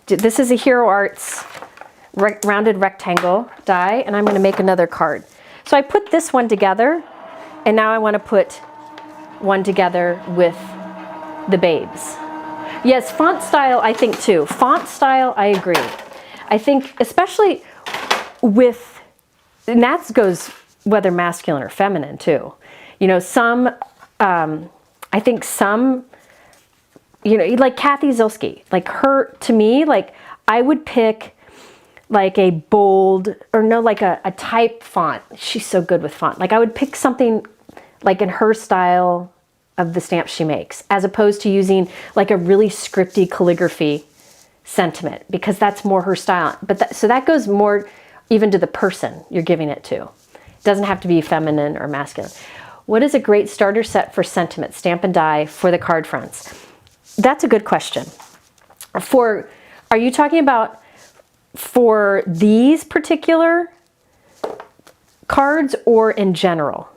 This is a Hero Arts rounded rectangle die, and I'm going to make another card. So I put this one together, and now I want to put one together with the babes. Yes, font style, I think too. Font style, I agree. I think especially with, and that goes whether masculine or feminine too. You know, I think some, like Kathy Zilski, like her, to me, like I would pick like a bold, or no, like a type font. She's so good with font. Like I would pick something like in her style of the stamps she makes, as opposed to using like a really scripty calligraphy sentiment, because that's more her style. But so that goes more even to the person you're giving it to. It doesn't have to be feminine or masculine. What is a great starter set for sentiment, stamp and die for the card fronts? That's a good question. Are you talking about for these particular cards or in general?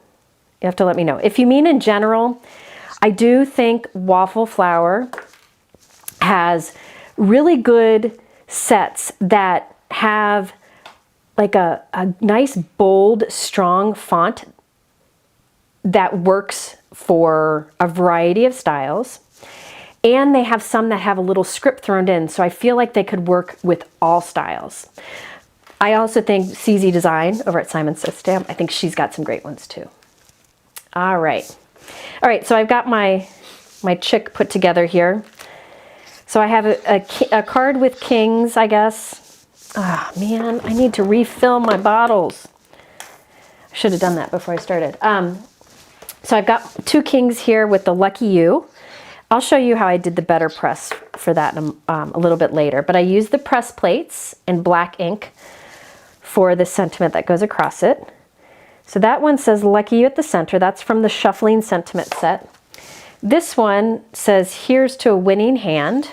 You have to let me know. If you mean in general, I do think Waffle Flower has really good sets that have like a nice, bold, strong font that works for a variety of styles. And they have some that have a little script thrown in, so I feel like they could work with all styles. I also think CZ Design over at Simon Says Stamp, I think she's got some great ones too. All right, so I've got my chick put together here. So I have a card with kings, I guess. Ah, man, I need to refill my bottles. I should have done that before I started. So I've got 2 kings here with the Lucky You. I'll show you how I did the better press for that a little bit later. But I used the press plates in black ink for the sentiment that goes across it. So that one says Lucky You at the center. That's from the Shuffling Sentiment set. This one says Here's to a Winning Hand.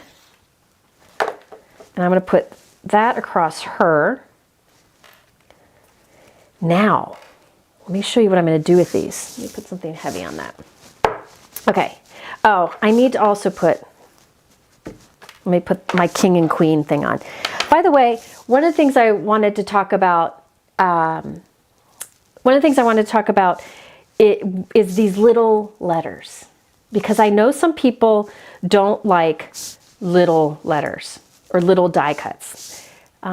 And I'm going to put that across her. Now, let me show you what I'm going to do with these. Let me put something heavy on that. Okay. Oh, I need to also let me put my king and queen thing on. By the way, one of the things I wanted to talk about, is these little letters. Because I know some people don't like little letters or little die cuts.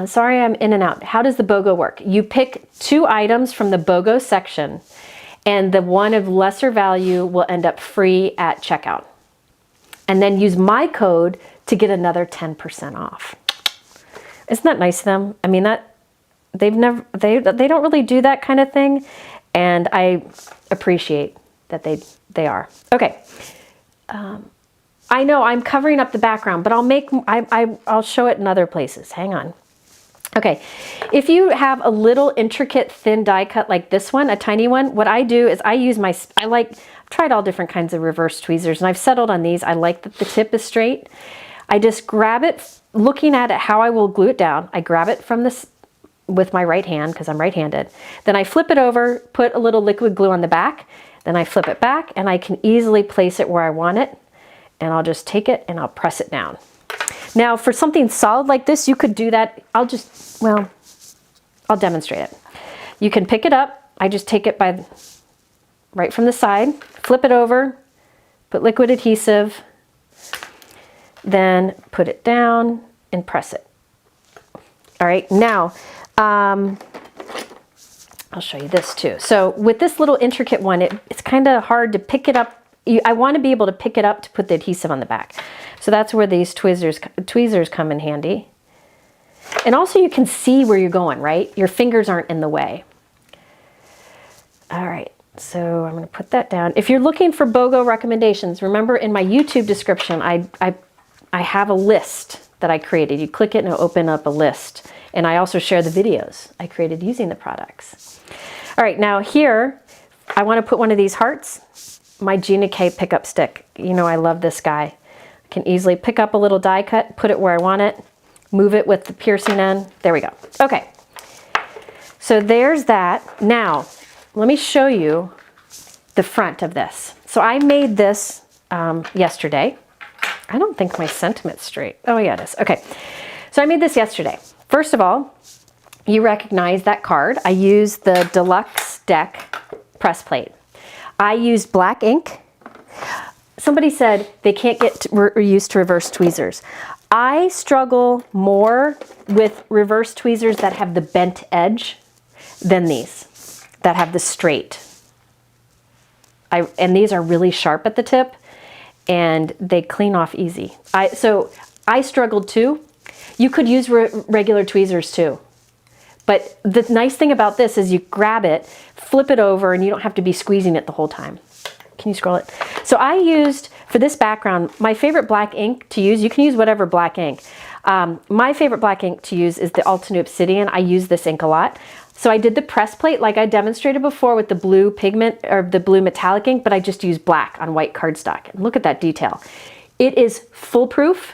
Sorry, I'm in and out. How does the BOGO work? You pick 2 items from the BOGO section, and the one of lesser value will end up free at checkout. And then use my code to get another 10% off. Isn't that nice of them? I mean, they don't really do that kind of thing, and I appreciate that they are. Okay. I know I'm covering up the background, but I'll show it in other places. Hang on. Okay, if you have a little intricate thin die cut like this one, a tiny one, what I do is I've tried all different kinds of reverse tweezers, and I've settled on these. I like that the tip is straight. I just grab it, looking at it how I will glue it down. I grab it from this with my right hand because I'm right-handed. Then I flip it over, put a little liquid glue on the back, then I flip it back, and I can easily place it where I want it, and I'll just take it and I'll press it down. Now, for something solid like this, you could do that. I'll demonstrate it. You can pick it up. I just take it right from the side, flip it over, put liquid adhesive, then put it down and press it. All right, now, I'll show you this too. So with this little intricate one, it's kind of hard to pick it up. I want to be able to pick it up to put the adhesive on the back. So that's where these tweezers come in handy. And also you can see where you're going, right? Your fingers aren't in the way. All right, so I'm going to put that down. If you're looking for BOGO recommendations, remember in my YouTube description, I have a list that I created. You click it and it'll open up a list. And I also share the videos I created using the products. All right, now here, I want to put one of these hearts, my Gina K pickup stick. You know I love this guy. I can easily pick up a little die cut, put it where I want it, move it with the piercing end. There we go. Okay, so there's that. Now, let me show you the front of this. So I made this yesterday. I don't think my sentiment's straight. Oh yeah, it is. Okay, so I made this yesterday. First of all, you recognize that card. I used the Deluxe deck press plate. I used black ink. Somebody said they can't get used to reverse tweezers. I struggle more with reverse tweezers that have the bent edge than these, that have the straight. And these are really sharp at the tip, and they clean off easy. So I struggled too. You could use regular tweezers too. But the nice thing about this is you grab it, flip it over, and you don't have to be squeezing it the whole time. Can you scroll it? So I used, for this background, my favorite black ink to use, you can use whatever black ink. My favorite black ink to use is the Altenew Obsidian. I use this ink a lot. So I did the press plate like I demonstrated before with the blue pigment or the blue metallic ink, but I just used black on white cardstock. And look at that detail. It is foolproof,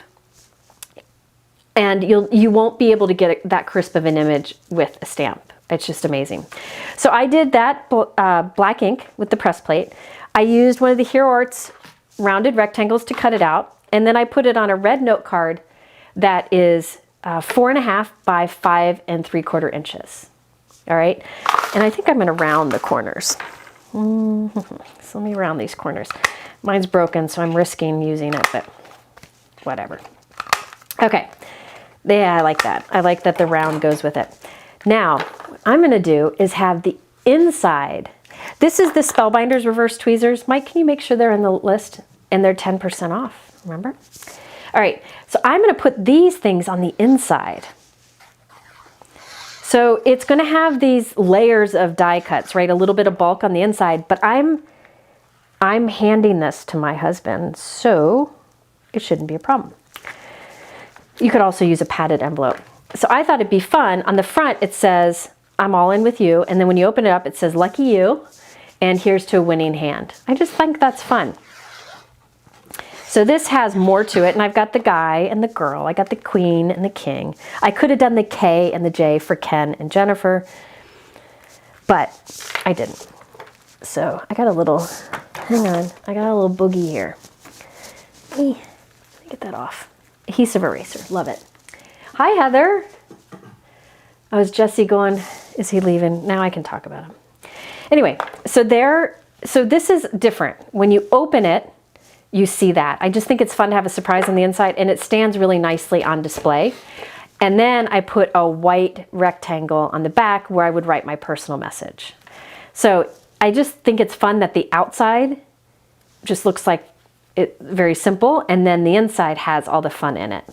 and you won't be able to get that crisp of an image with a stamp. It's just amazing. So I did that black ink with the press plate. I used one of the Hero Arts rounded rectangles to cut it out, and then I put it on a red note card that is 4.5 by 5 3/4 inches. All right, and I think I'm gonna round the corners. So let me round these corners. Mine's broken, so I'm risking using it, but whatever. Okay, yeah, I like that. I like that the round goes with it. Now, what I'm gonna do is have the inside. This is the Spellbinders reverse tweezers. Mike, can you make sure they're in the list? And they're 10% off, remember? All right, so I'm gonna put these things on the inside. So it's gonna have these layers of die cuts, right? A little bit of bulk on the inside, but I'm handing this to my husband, so it shouldn't be a problem. You could also use a padded envelope. So I thought it'd be fun. On the front, it says, I'm all in with you. And then when you open it up, it says, lucky you, and here's to a winning hand. I just think that's fun. So this has more to it, and I've got the guy and the girl. I got the queen and the king. I could have done the K and the J for Ken and Jennifer, but I didn't. So I got a little, hang on, I got a little boogie here. Let me get that off. Adhesive eraser, love it. Hi, Heather. I was Jesse going, is he leaving? Now I can talk about him. Anyway, so this is different. When you open it, you see that. I just think it's fun to have a surprise on the inside, and it stands really nicely on display. And then I put a white rectangle on the back where I would write my personal message. So I just think it's fun that the outside just looks like it very simple, and then the inside has all the fun in it.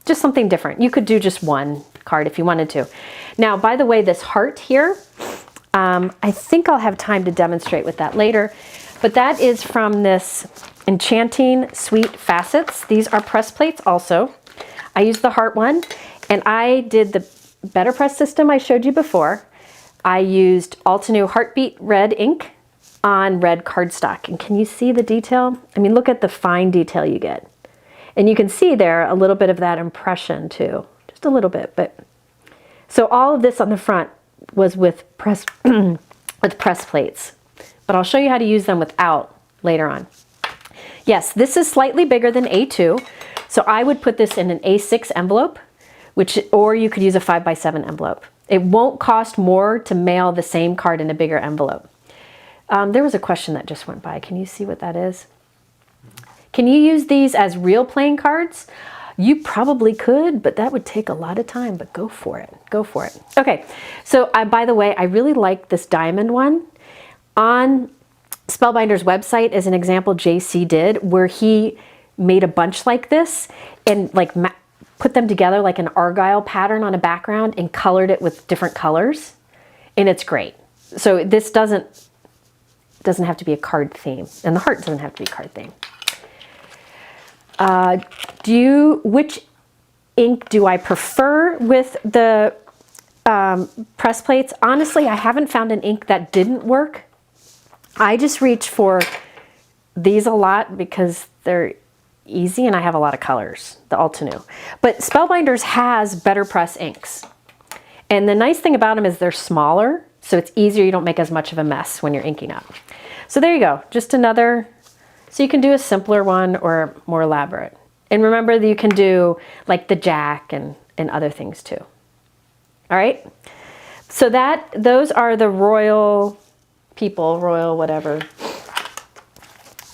Just something different. You could do just one card if you wanted to. Now, by the way, this heart here, I think I'll have time to demonstrate with that later, but that is from this Enchanting Sweet Facets. These are press plates also. I used the heart one, and I did the better press system I showed you before. I used Altenew Heartbeat red ink on red cardstock. And can you see the detail? I mean, look at the fine detail you get. And you can see there a little bit of that impression too, just a little bit. But so all of this on the front was with press plates, but I'll show you how to use them without later on. Yes, this is slightly bigger than A2, so I would put this in an A6 envelope, or you could use a 5x7 envelope. It won't cost more to mail the same card in a bigger envelope. There was a question that just went by. Can you see what that is? Can you use these as real playing cards? You probably could, but that would take a lot of time, but go for it. Go for it. Okay, so by the way, I really like this diamond one. On Spellbinders website is an example JC did where he made a bunch like this and like put them together like an argyle pattern on a background and colored it with different colors, and it's great. So this doesn't have to be a card theme, and the heart doesn't have to be a card theme. Which ink do I prefer with the press plates? Honestly, I haven't found an ink that didn't work. I just reach for these a lot because they're easy and I have a lot of colors, the Altenew. But Spellbinders has better press inks. And the nice thing about them is they're smaller, so it's easier. You don't make as much of a mess when you're inking up. So there you go, just another. So you can do a simpler one or more elaborate. And remember that you can do like the Jack and other things too. All right, so those are the royal people, royal whatever,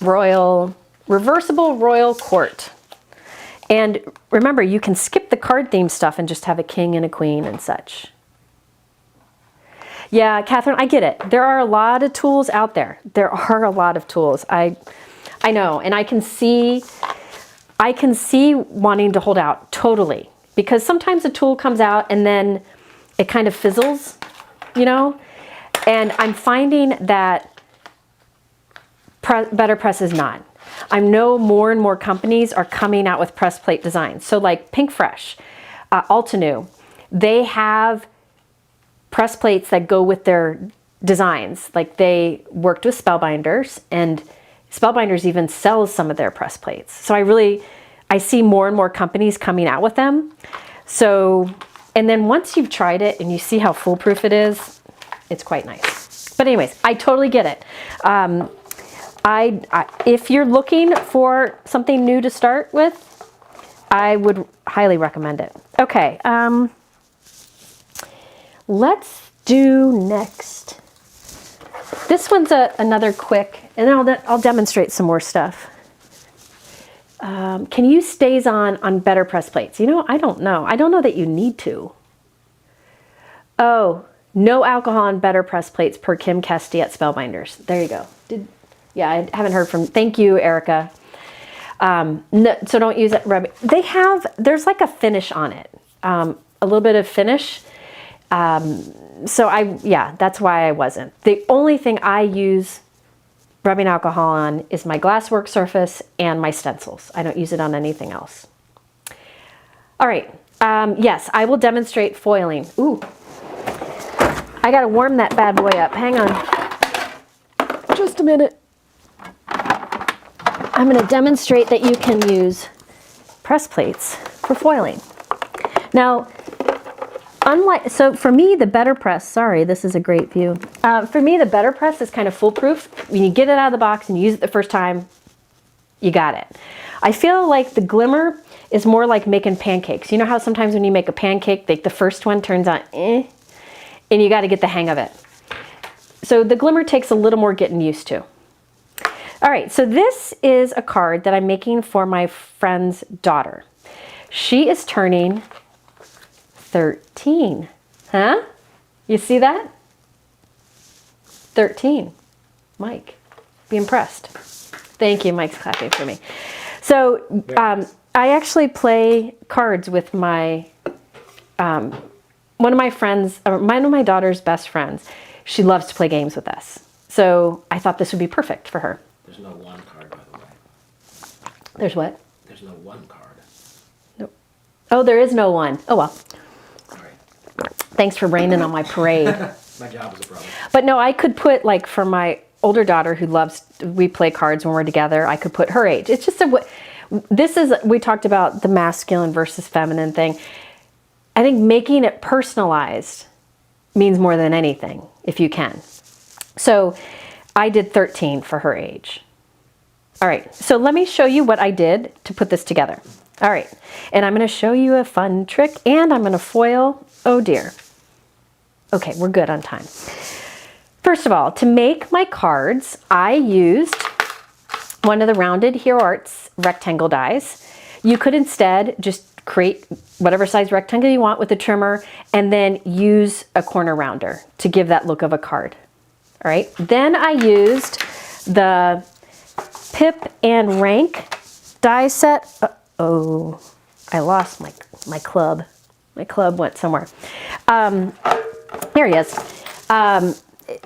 royal, reversible royal court. And remember, you can skip the card theme stuff and just have a king and a queen and such. Yeah, Catherine, I get it. There are a lot of tools out there. There are a lot of tools. I know, and I can see wanting to hold out totally, because sometimes a tool comes out and then it kind of fizzles, you know? And I'm finding that Better Press is not. I know more and more companies are coming out with press plate designs. So like Pink Fresh, Altenew, they have press plates that go with their designs. Like they worked with Spellbinders, and Spellbinders even sells some of their press plates. So I see more and more companies coming out with them. So, and then once you've tried it and you see how foolproof it is, it's quite nice. But anyways, I totally get it. If you're looking for something new to start with, I would highly recommend it. Okay, let's do next. This one's another quick, and then I'll demonstrate some more stuff. Can you use StazOn on better press plates? You know, I don't know. I don't know that you need to. Oh, no alcohol on better press plates per Kim Kesty at Spellbinders. There you go. Yeah, I haven't heard from, thank you, Erica. No, so don't use it. There's like a finish on it. A little bit of finish. Yeah, that's why I wasn't. The only thing I use rubbing alcohol on is my glass work surface and my stencils. I don't use it on anything else. All right. Yes, I will demonstrate foiling. Ooh, I got to warm that bad boy up. Hang on. Just a minute. I'm going to demonstrate that you can use press plates for foiling. Now, so for me, the better press, sorry, this is a great view. For me, the better press is kind of foolproof. When you get it out of the box and you use it the first time, you got it. I feel like the Glimmer is more like making pancakes. You know how sometimes when you make a pancake, the first one turns out and you got to get the hang of it. So the Glimmer takes a little more getting used to. All right, so this is a card that I'm making for my friend's daughter. She is turning 13, huh? You see that? 13. Mike, be impressed. Thank you, Mike's clapping for me. So I actually play cards with my, one of my daughter's best friends. She loves to play games with us. So I thought this would be perfect for her.
There's no one card, by the way.
There's what?
There's no one card.
Nope. Oh, there is no one. Oh, well.
All right.
Thanks for raining on my parade.
My job is a problem.
But no, I could put, like, for my older daughter who we play cards when we're together, I could put her age. It's just we talked about the masculine versus feminine thing. I think making it personalized means more than anything, if you can. So I did 13 for her age. All right, so let me show you what I did to put this together. All right, and I'm gonna show you a fun trick, and I'm gonna foil, oh dear. Okay, we're good on time. First of all, to make my cards, I used one of the rounded Hero Arts rectangle dies. You could instead just create whatever size rectangle you want with a trimmer and then use a corner rounder to give that look of a card. All right, then I used the Pip and Rank die set. Oh, I lost my club. My club went somewhere. Here he is.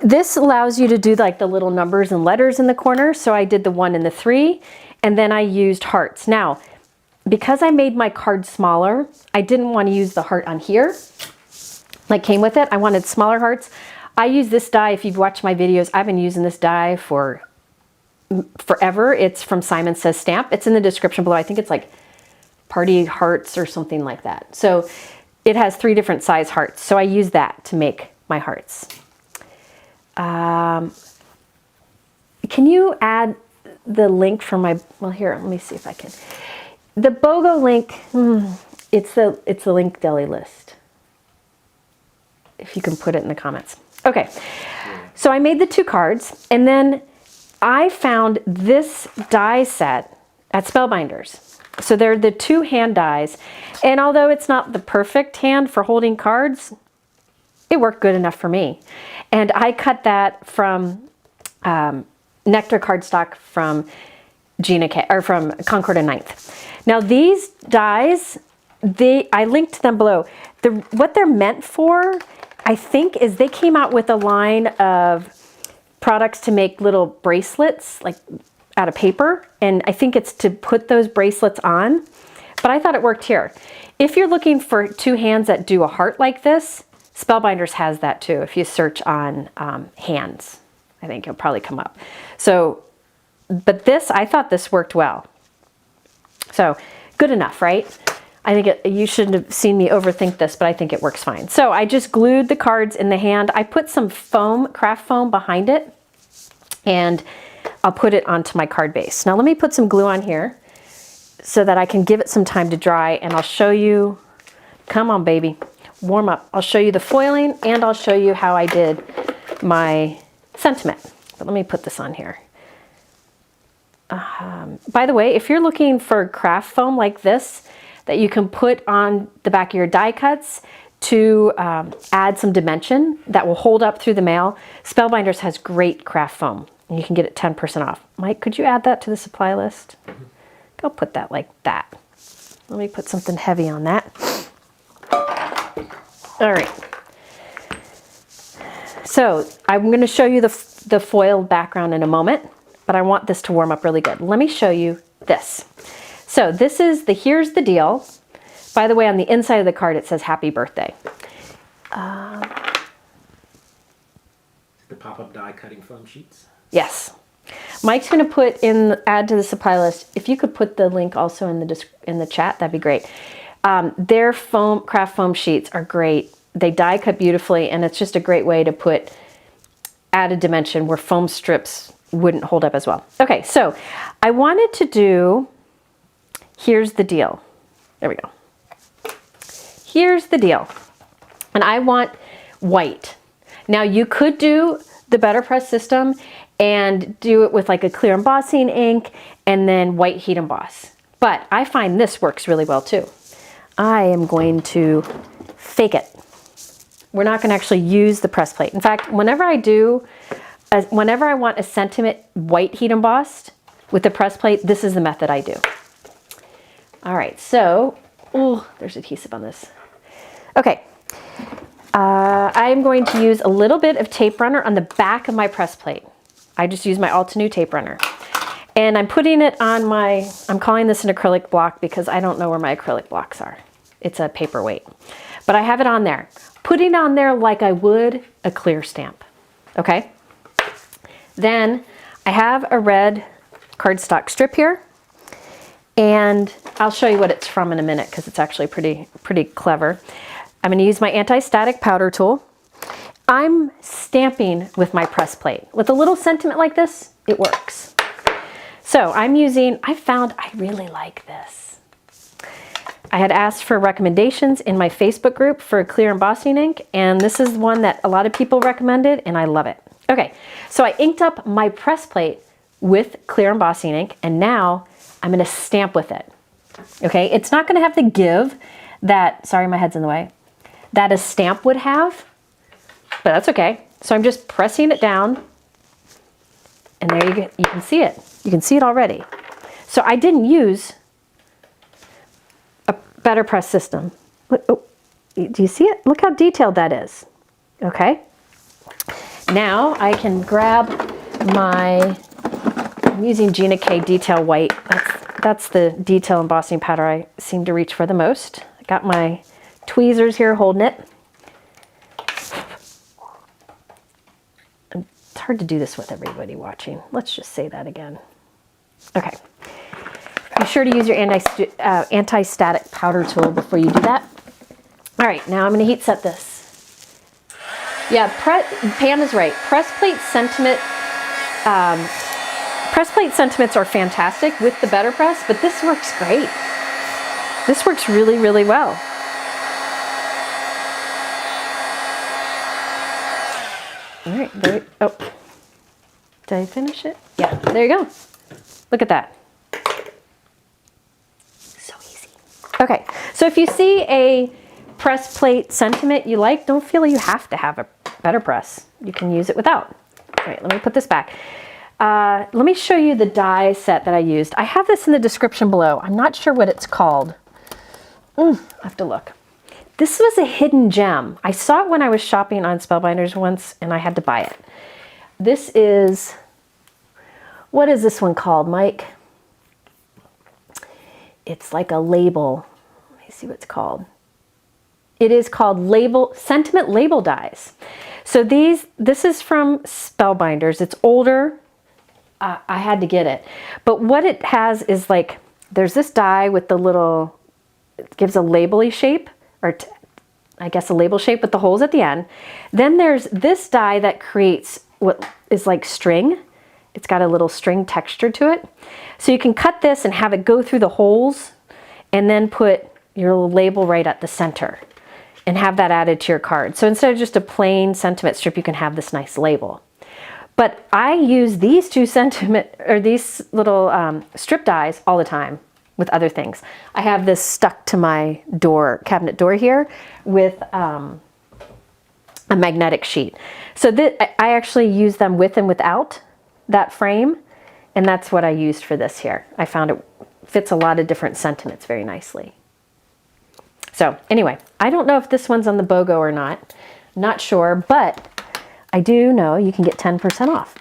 This allows you to do like the little numbers and letters in the corner. So I did the 1 and the 3, and then I used hearts. Now, because I made my card smaller, I didn't want to use the heart on here, like came with it. I wanted smaller hearts. I use this die. If you've watched my videos, I've been using this die for forever. It's from Simon Says Stamp. It's in the description below. I think it's like Party Hearts or something like that. So it has 3 different size hearts. So I use that to make my hearts. Can you add the link for my, well here, let me see if I can. The BOGO link, it's the link deli list. If you can put it in the comments. Okay, so I made the 2 cards, and then I found this die set at Spellbinders. So they're the 2 hand dies, and although it's not the perfect hand for holding cards, it worked good enough for me. And I cut that from Nectar cardstock from from Concord and Ninth. Now these dies, I linked them below. What they're meant for, I think, is they came out with a line of products to make little bracelets, like out of paper, and I think it's to put those bracelets on, but I thought it worked here. If you're looking for 2 hands that do a heart like this, Spellbinders has that too. If you search on hands, I think it'll probably come up. So, but this, I thought this worked well. So good enough, right? I think you shouldn't have seen me overthink this, but I think it works fine. So I just glued the cards in the hand. I put some foam, craft foam behind it, and I'll put it onto my card base. Now let me put some glue on here so that I can give it some time to dry, and I'll show you, come on baby, warm up. I'll show you the foiling, and I'll show you how I did my sentiment. But let me put this on here. By the way, if you're looking for craft foam like this that you can put on the back of your die cuts to add some dimension that will hold up through the mail, Spellbinders has great craft foam. And you can get it 10% off. Mike, could you add that to the supply list? Go put that like that. Let me put something heavy on that. All right. So I'm going to show you the foiled background in a moment, but I want this to warm up really good. Let me show you this. So this is the Here's the Deal. By the way, on the inside of the card, it says Happy Birthday.
The pop-up die cutting foam sheets.
Yes. Mike's going to add to the supply list. If you could put the link also in the chat, that'd be great. Their craft foam sheets are great. They die cut beautifully, and it's just a great way to put added dimension where foam strips wouldn't hold up as well. Okay, so I wanted to do, Here's the Deal. There we go. Here's the Deal. And I want white. Now you could do the Better Press system and do it with like a clear embossing ink and then white heat emboss. But I find this works really well too. I am going to fake it. We're not going to actually use the press plate. In fact, whenever I want a sentiment white heat embossed with the press plate, this is the method I do. All right, so, oh, there's adhesive on this. Okay, I'm going to use a little bit of tape runner on the back of my press plate. I just use my Altenew tape runner. And I'm putting it on I'm calling this an acrylic block because I don't know where my acrylic blocks are. It's a paperweight. But I have it on there. Putting it on there like I would a clear stamp. Okay? Then I have a red cardstock strip here. And I'll show you what it's from in a minute because it's actually pretty clever. I'm going to use my anti-static powder tool. I'm stamping with my press plate. With a little sentiment like this, it works. So I found I really like this. I had asked for recommendations in my Facebook group for a clear embossing ink, and this is one that a lot of people recommended, and I love it. Okay, so I inked up my press plate with clear embossing ink, and now I'm going to stamp with it. Okay, it's not going to have the give that, sorry, my head's in the way, that a stamp would have, but that's okay. So I'm just pressing it down, and there you go. You can see it. You can see it already. So I didn't use a Better Press system. Oh, do you see it? Look how detailed that is. Okay. Now I can grab I'm using Gina K Detail White. That's the detail embossing powder I seem to reach for the most. I got my tweezers here holding it. It's hard to do this with everybody watching. Let's just say that again. Okay. Be sure to use your anti-static powder tool before you do that. All right, now I'm going to heat set this. Yeah, Pam is right. Press plate sentiments are fantastic with the Better Press, but this works great. This works really, really well. All right, did I finish it? Yeah, there you go. Look at that. So easy. Okay, so if you see a press plate sentiment you like, don't feel you have to have a Better Press. You can use it without. All right, let me put this back. Let me show you the die set that I used. I have this in the description below. I'm not sure what it's called. I have to look. This was a hidden gem. I saw it when I was shopping on Spellbinders once, and I had to buy it. This is, what is this one called, Mike? It's like a label. Let me see what it's called. It is called sentiment label dies. So this is from Spellbinders. It's older. I had to get it. But what it has is like, there's this die with the little, it gives a label-y shape, or I guess a label shape with the holes at the end. Then there's this die that creates what is like string. It's got a little string texture to it. So you can cut this and have it go through the holes and then put your little label right at the center and have that added to your card. So instead of just a plain sentiment strip, you can have this nice label. But I use these two these little strip dies all the time with other things. I have this stuck to my cabinet door here with a magnetic sheet. So I actually use them with and without that frame, and that's what I used for this here. I found it fits a lot of different sentiments very nicely. So anyway, I don't know if this one's on the BOGO or not. Not sure, but I do know you can get 10% off.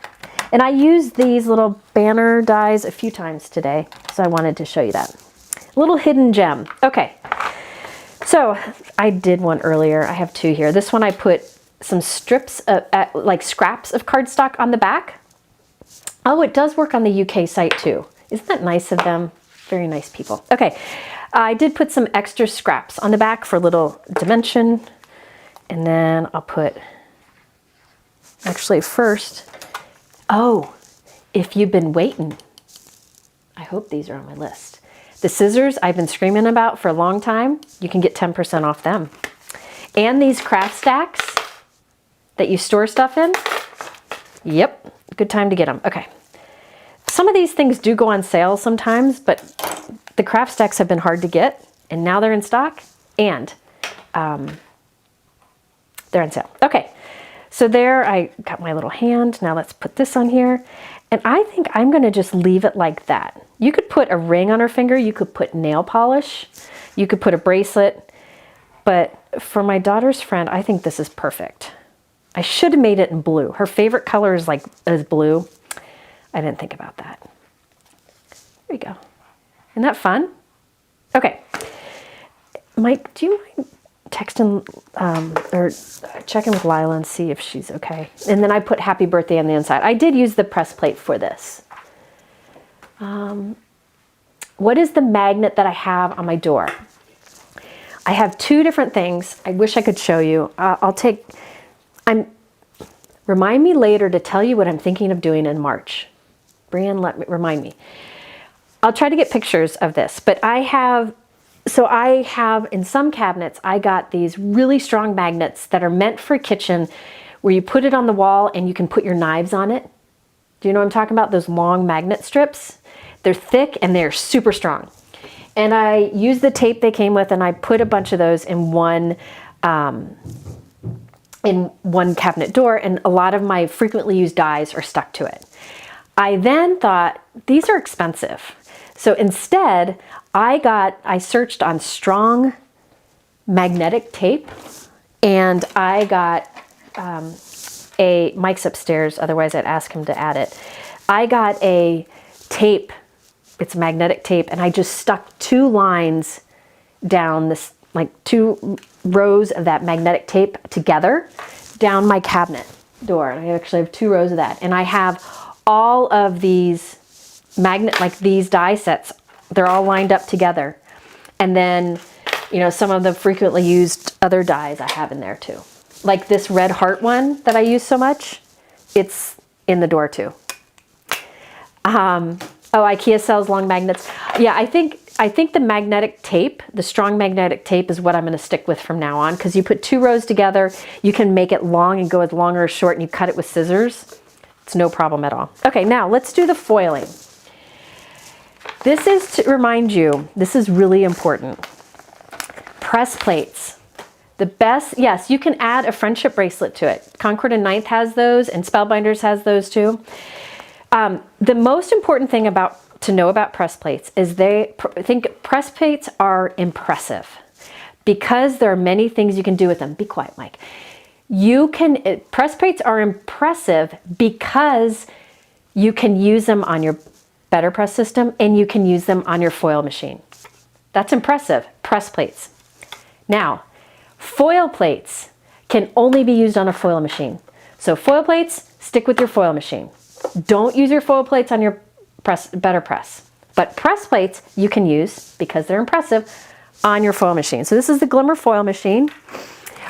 And I used these little banner dies a few times today, so I wanted to show you that. Little hidden gem. Okay, so I did one earlier. I have two here. This one I put some strips like scraps of cardstock on the back. Oh, it does work on the UK site too. Isn't that nice of them? Very nice people. Okay, I did put some extra scraps on the back for a little dimension. And then I'll put, actually first, oh, if you've been waiting, I hope these are on my list. The scissors I've been screaming about for a long time, you can get 10% off them. And these craft stacks that you store stuff in, yep, good time to get them. Okay. Some of these things do go on sale sometimes, but the craft stacks have been hard to get, and now they're in stock, and they're on sale. Okay, so there I got my little hand. Now let's put this on here, and I think I'm gonna just leave it like that. You could put a ring on her finger, you could put nail polish, you could put a bracelet, but for my daughter's friend, I think this is perfect. I should have made it in blue. Her favorite color is blue. I didn't think about that. There we go. Isn't that fun? Okay. Mike, do you mind texting or checking with Lila and see if she's okay? And then I put happy birthday on the inside. I did use the press plate for this. What is the magnet that I have on my door? I have two different things. I wish I could show you. Remind me later to tell you what I'm thinking of doing in March. Brian, remind me. I'll try to get pictures of this, but I have in some cabinets, I got these really strong magnets that are meant for a kitchen where you put it on the wall and you can put your knives on it. Do you know what I'm talking about? Those long magnet strips. They're thick and they're super strong. And I used the tape they came with and I put a bunch of those in one cabinet door, and a lot of my frequently used dies are stuck to it. I then thought, these are expensive. So instead, I searched on strong magnetic tape, and I got Mike's upstairs, otherwise I'd ask him to add it. I got a tape, it's magnetic tape, and I just stuck 2 lines down this, like 2 rows of that magnetic tape together down my cabinet door. And I actually have 2 rows of that. And I have all of these these die sets, they're all lined up together. And then, you know, some of the frequently used other dies I have in there too. Like this red heart one that I use so much, it's in the door too. IKEA sells long magnets. Yeah, I think the magnetic tape, the strong magnetic tape is what I'm going to stick with from now on, because you put 2 rows together, you can make it long and go with long or short, and you cut it with scissors. It's no problem at all. Okay, now let's do the foiling. This is to remind you, this is really important. Press plates. The best, yes, you can add a friendship bracelet to it. Concord and Ninth has those, and Spellbinders has those too. The most important thing to know about press plates is press plates are impressive because there are many things you can do with them. Be quiet, Mike. Press plates are impressive because you can use them on your better press system and you can use them on your foil machine. That's impressive, press plates. Now, Foil plates can only be used on a foil machine. So foil plates, stick with your foil machine. Don't use your foil plates on your better press. But press plates you can use, because they're impressive, on your foil machine. So this is the Glimmer foil machine.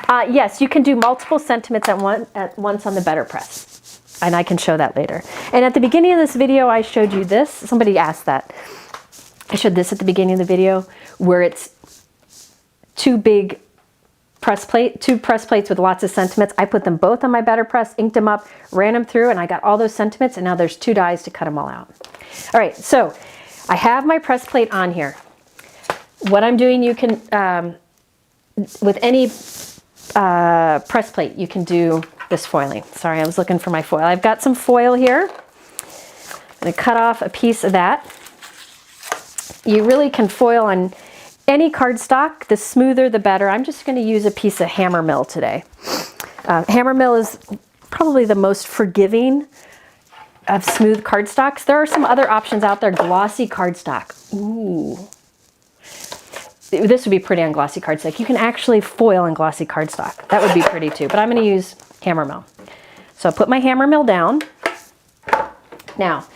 Yes, you can do multiple sentiments at once on the better press. And I can show that later. And at the beginning of this video, I showed you this. Somebody asked that. I showed this at the beginning of the video, where it's two press plates with lots of sentiments. I put them both on my better press, inked them up, ran them through, and I got all those sentiments, and now there's 2 dies to cut them all out. All right, so I have my press plate on here. What I'm doing, you can, with any press plate, you can do this foiling. Sorry, I was looking for my foil. I've got some foil here. I'm going to cut off a piece of that. You really can foil on any cardstock. The smoother, the better. I'm just going to use a piece of hammer mill today. Hammer mill is probably the most forgiving of smooth cardstocks. There are some other options out there. Glossy cardstock. Ooh. This would be pretty on glossy cardstock. You can actually foil on glossy cardstock. That would be pretty too, but I'm going to use hammer mill. So I put my hammer mill down. Now,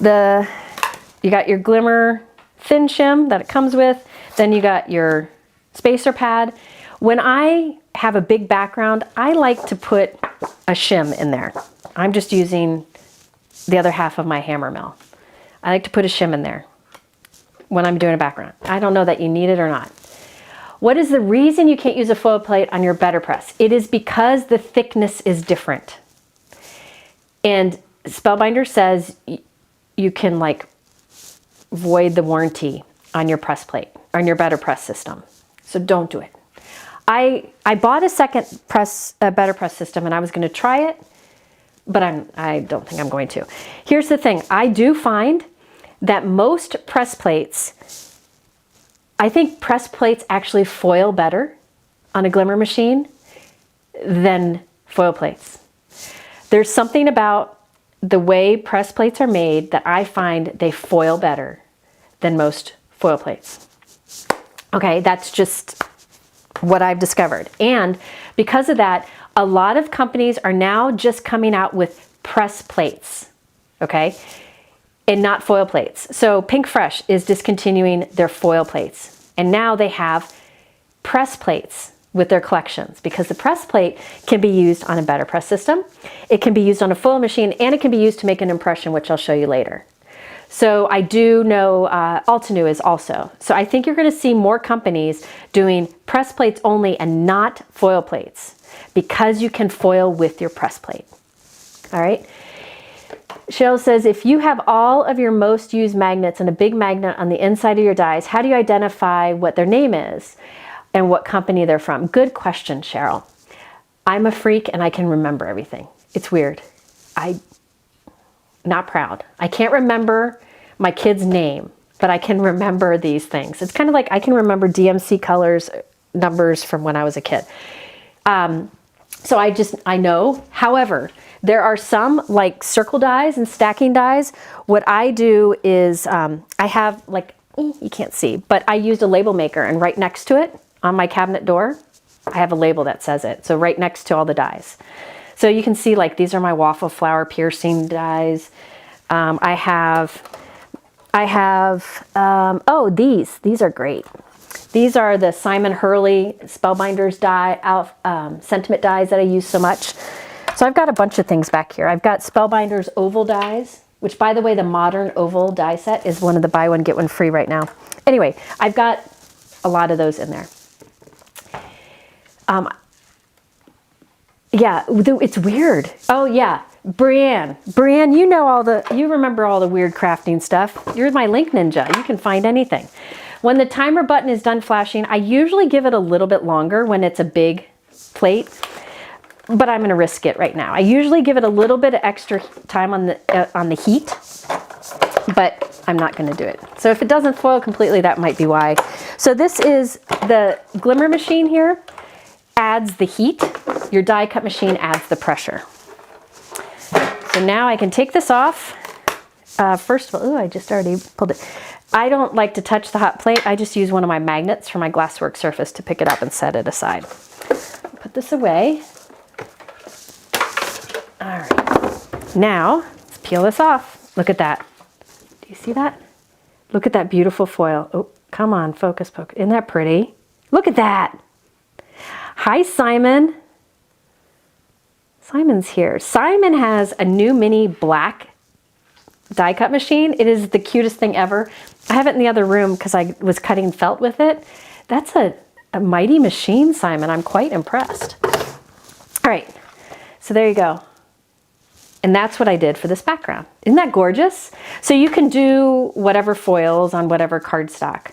you got your Glimmer thin shim that it comes with. Then you got your spacer pad. When I have a big background, I like to put a shim in there. I'm just using the other half of my hammer mill. I like to put a shim in there when I'm doing a background. I don't know that you need it or not. What is the reason you can't use a foil plate on your better press? It is because the thickness is different. And Spellbinders says you can like void the warranty on your press plate, on your better press system. So don't do it. I bought a second better press system, and I was going to try it, but I don't think I'm going to. Here's the thing. I do find that most press plates, I think press plates actually foil better on a Glimmer machine than foil plates. There's something about the way press plates are made that I find they foil better than most foil plates. Okay, that's just what I've discovered. And because of that, a lot of companies are now just coming out with press plates, okay, and not foil plates. So Pink Fresh is discontinuing their foil plates, and now they have press plates with their collections, because the press plate can be used on a better press system, it can be used on a foil machine, and it can be used to make an impression, which I'll show you later. So I do know Altenew is also. So I think you're going to see more companies doing press plates only and not foil plates, because you can foil with your press plate. All right. Cheryl says, if you have all of your most used magnets and a big magnet on the inside of your dies, how do you identify what their name is and what company they're from? Good question, Cheryl. I'm a freak and I can remember everything. It's weird. Not proud. I can't remember my kid's name, but I can remember these things. It's kind of like I can remember DMC colors, numbers from when I was a kid. So I know. However, there are some like circle dies and stacking dies. What I do is I have like, you can't see, but I used a label maker, and right next to it on my cabinet door, I have a label that says it. So right next to all the dies. So you can see like these are my waffle flower piercing dies. I have, oh, these are great. These are the Simon Hurley Spellbinders die, sentiment dies that I use so much. So I've got a bunch of things back here. I've got Spellbinders oval dies, which by the way, the modern oval die set is one of the buy one, get one free right now. Anyway, I've got a lot of those in there. Yeah, it's weird. Oh yeah, Brianne, you remember all the weird crafting stuff. You're my link ninja. You can find anything. When the timer button is done flashing, I usually give it a little bit longer when it's a big plate, but I'm going to risk it right now. I usually give it a little bit of extra time on the heat, but I'm not going to do it. So if it doesn't foil completely, that might be why. So this is the Glimmer machine here. Adds the heat. Your die cut machine adds the pressure. So now I can take this off. First of all, I just already pulled it. I don't like to touch the hot plate. I just use one of my magnets for my glasswork surface to pick it up and set it aside. Put this away. All right. Now, let's peel this off. Look at that. Do you see that? Look at that beautiful foil. Oh, come on, focus, focus. Isn't that pretty? Look at that. Hi, Simon. Simon's here. Simon has a new mini black die cut machine. It is the cutest thing ever. I have it in the other room because I was cutting felt with it. That's a mighty machine, Simon. I'm quite impressed. All right, so there you go. And that's what I did for this background. Isn't that gorgeous? So you can do whatever foils on whatever cardstock.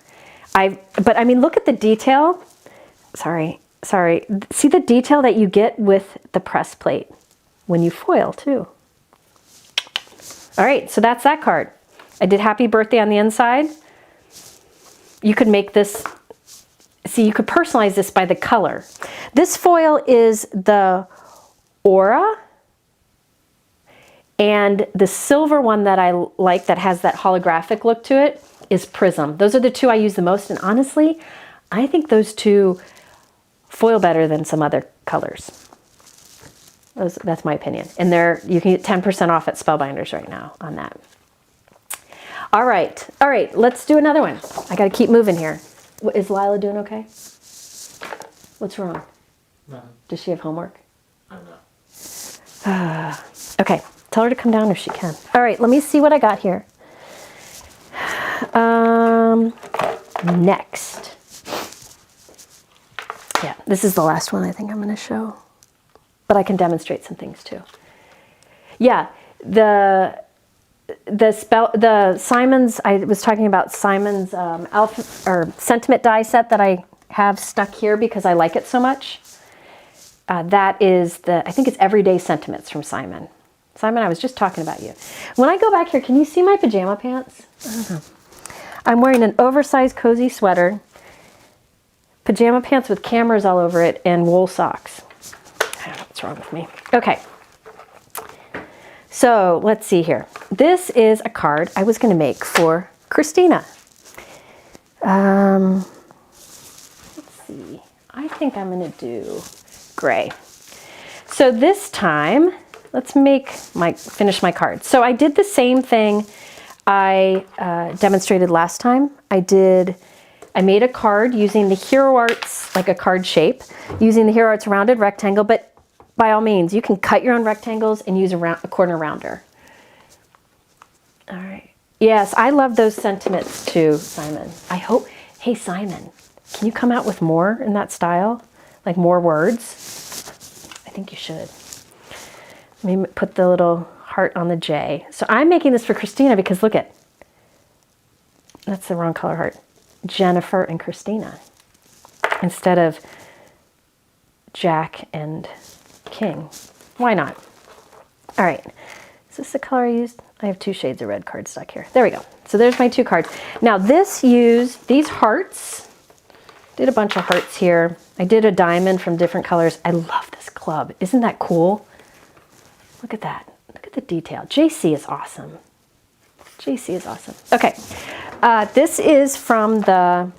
But I mean, look at the detail. Sorry. See the detail that you get with the press plate when you foil too. All right, so that's that card. I did happy birthday on the inside. You could make this, see, you could personalize this by the color. This foil is the Aura, and the silver one that I like that has that holographic look to it is Prism. Those are the two I use the most, and honestly, I think those two foil better than some other colors. That's my opinion. And you can get 10% off at Spellbinders right now on that. All right, let's do another one. I got to keep moving here. Is Lila doing okay? What's wrong?
Nothing.
Does she have homework?
I don't know.
Okay, tell her to come down if she can. All right, let me see what I got here. Next. Yeah, this is the last one I think I'm going to show. But I can demonstrate some things too. Yeah, the Simon's, I was talking about Simon's sentiment die set that I have stuck here because I like it so much. That is I think it's Everyday Sentiments from Simon. Simon, I was just talking about you. When I go back here, can you see my pajama pants? I don't know. I'm wearing an oversized cozy sweater, pajama pants with cameras all over it, and wool socks. I don't know what's wrong with me. Okay. So let's see here. This is a card I was going to make for Christina. Let's see. I think I'm going to do gray. So this time, let's finish my card. So I did the same thing I demonstrated last time. I made a card using the Hero Arts, like a card shape, using the Hero Arts rounded rectangle, but by all means, you can cut your own rectangles and use a corner rounder. All right. Yes, I love those sentiments too, Simon. Hey Simon, can you come out with more in that style? Like more words? I think you should. Let me put the little heart on the J. So I'm making this for Christina because look that's the wrong color heart. Jennifer and Christina instead of Jack and King. Why not? All right. Is this the color I used? I have 2 shades of red cardstock here. There we go. So there's my 2 cards. Now these hearts, did a bunch of hearts here. I did a diamond from different colors. I love this club. Isn't that cool? Look at that. Look at the detail. JC is awesome. JC is awesome. Okay. This is from the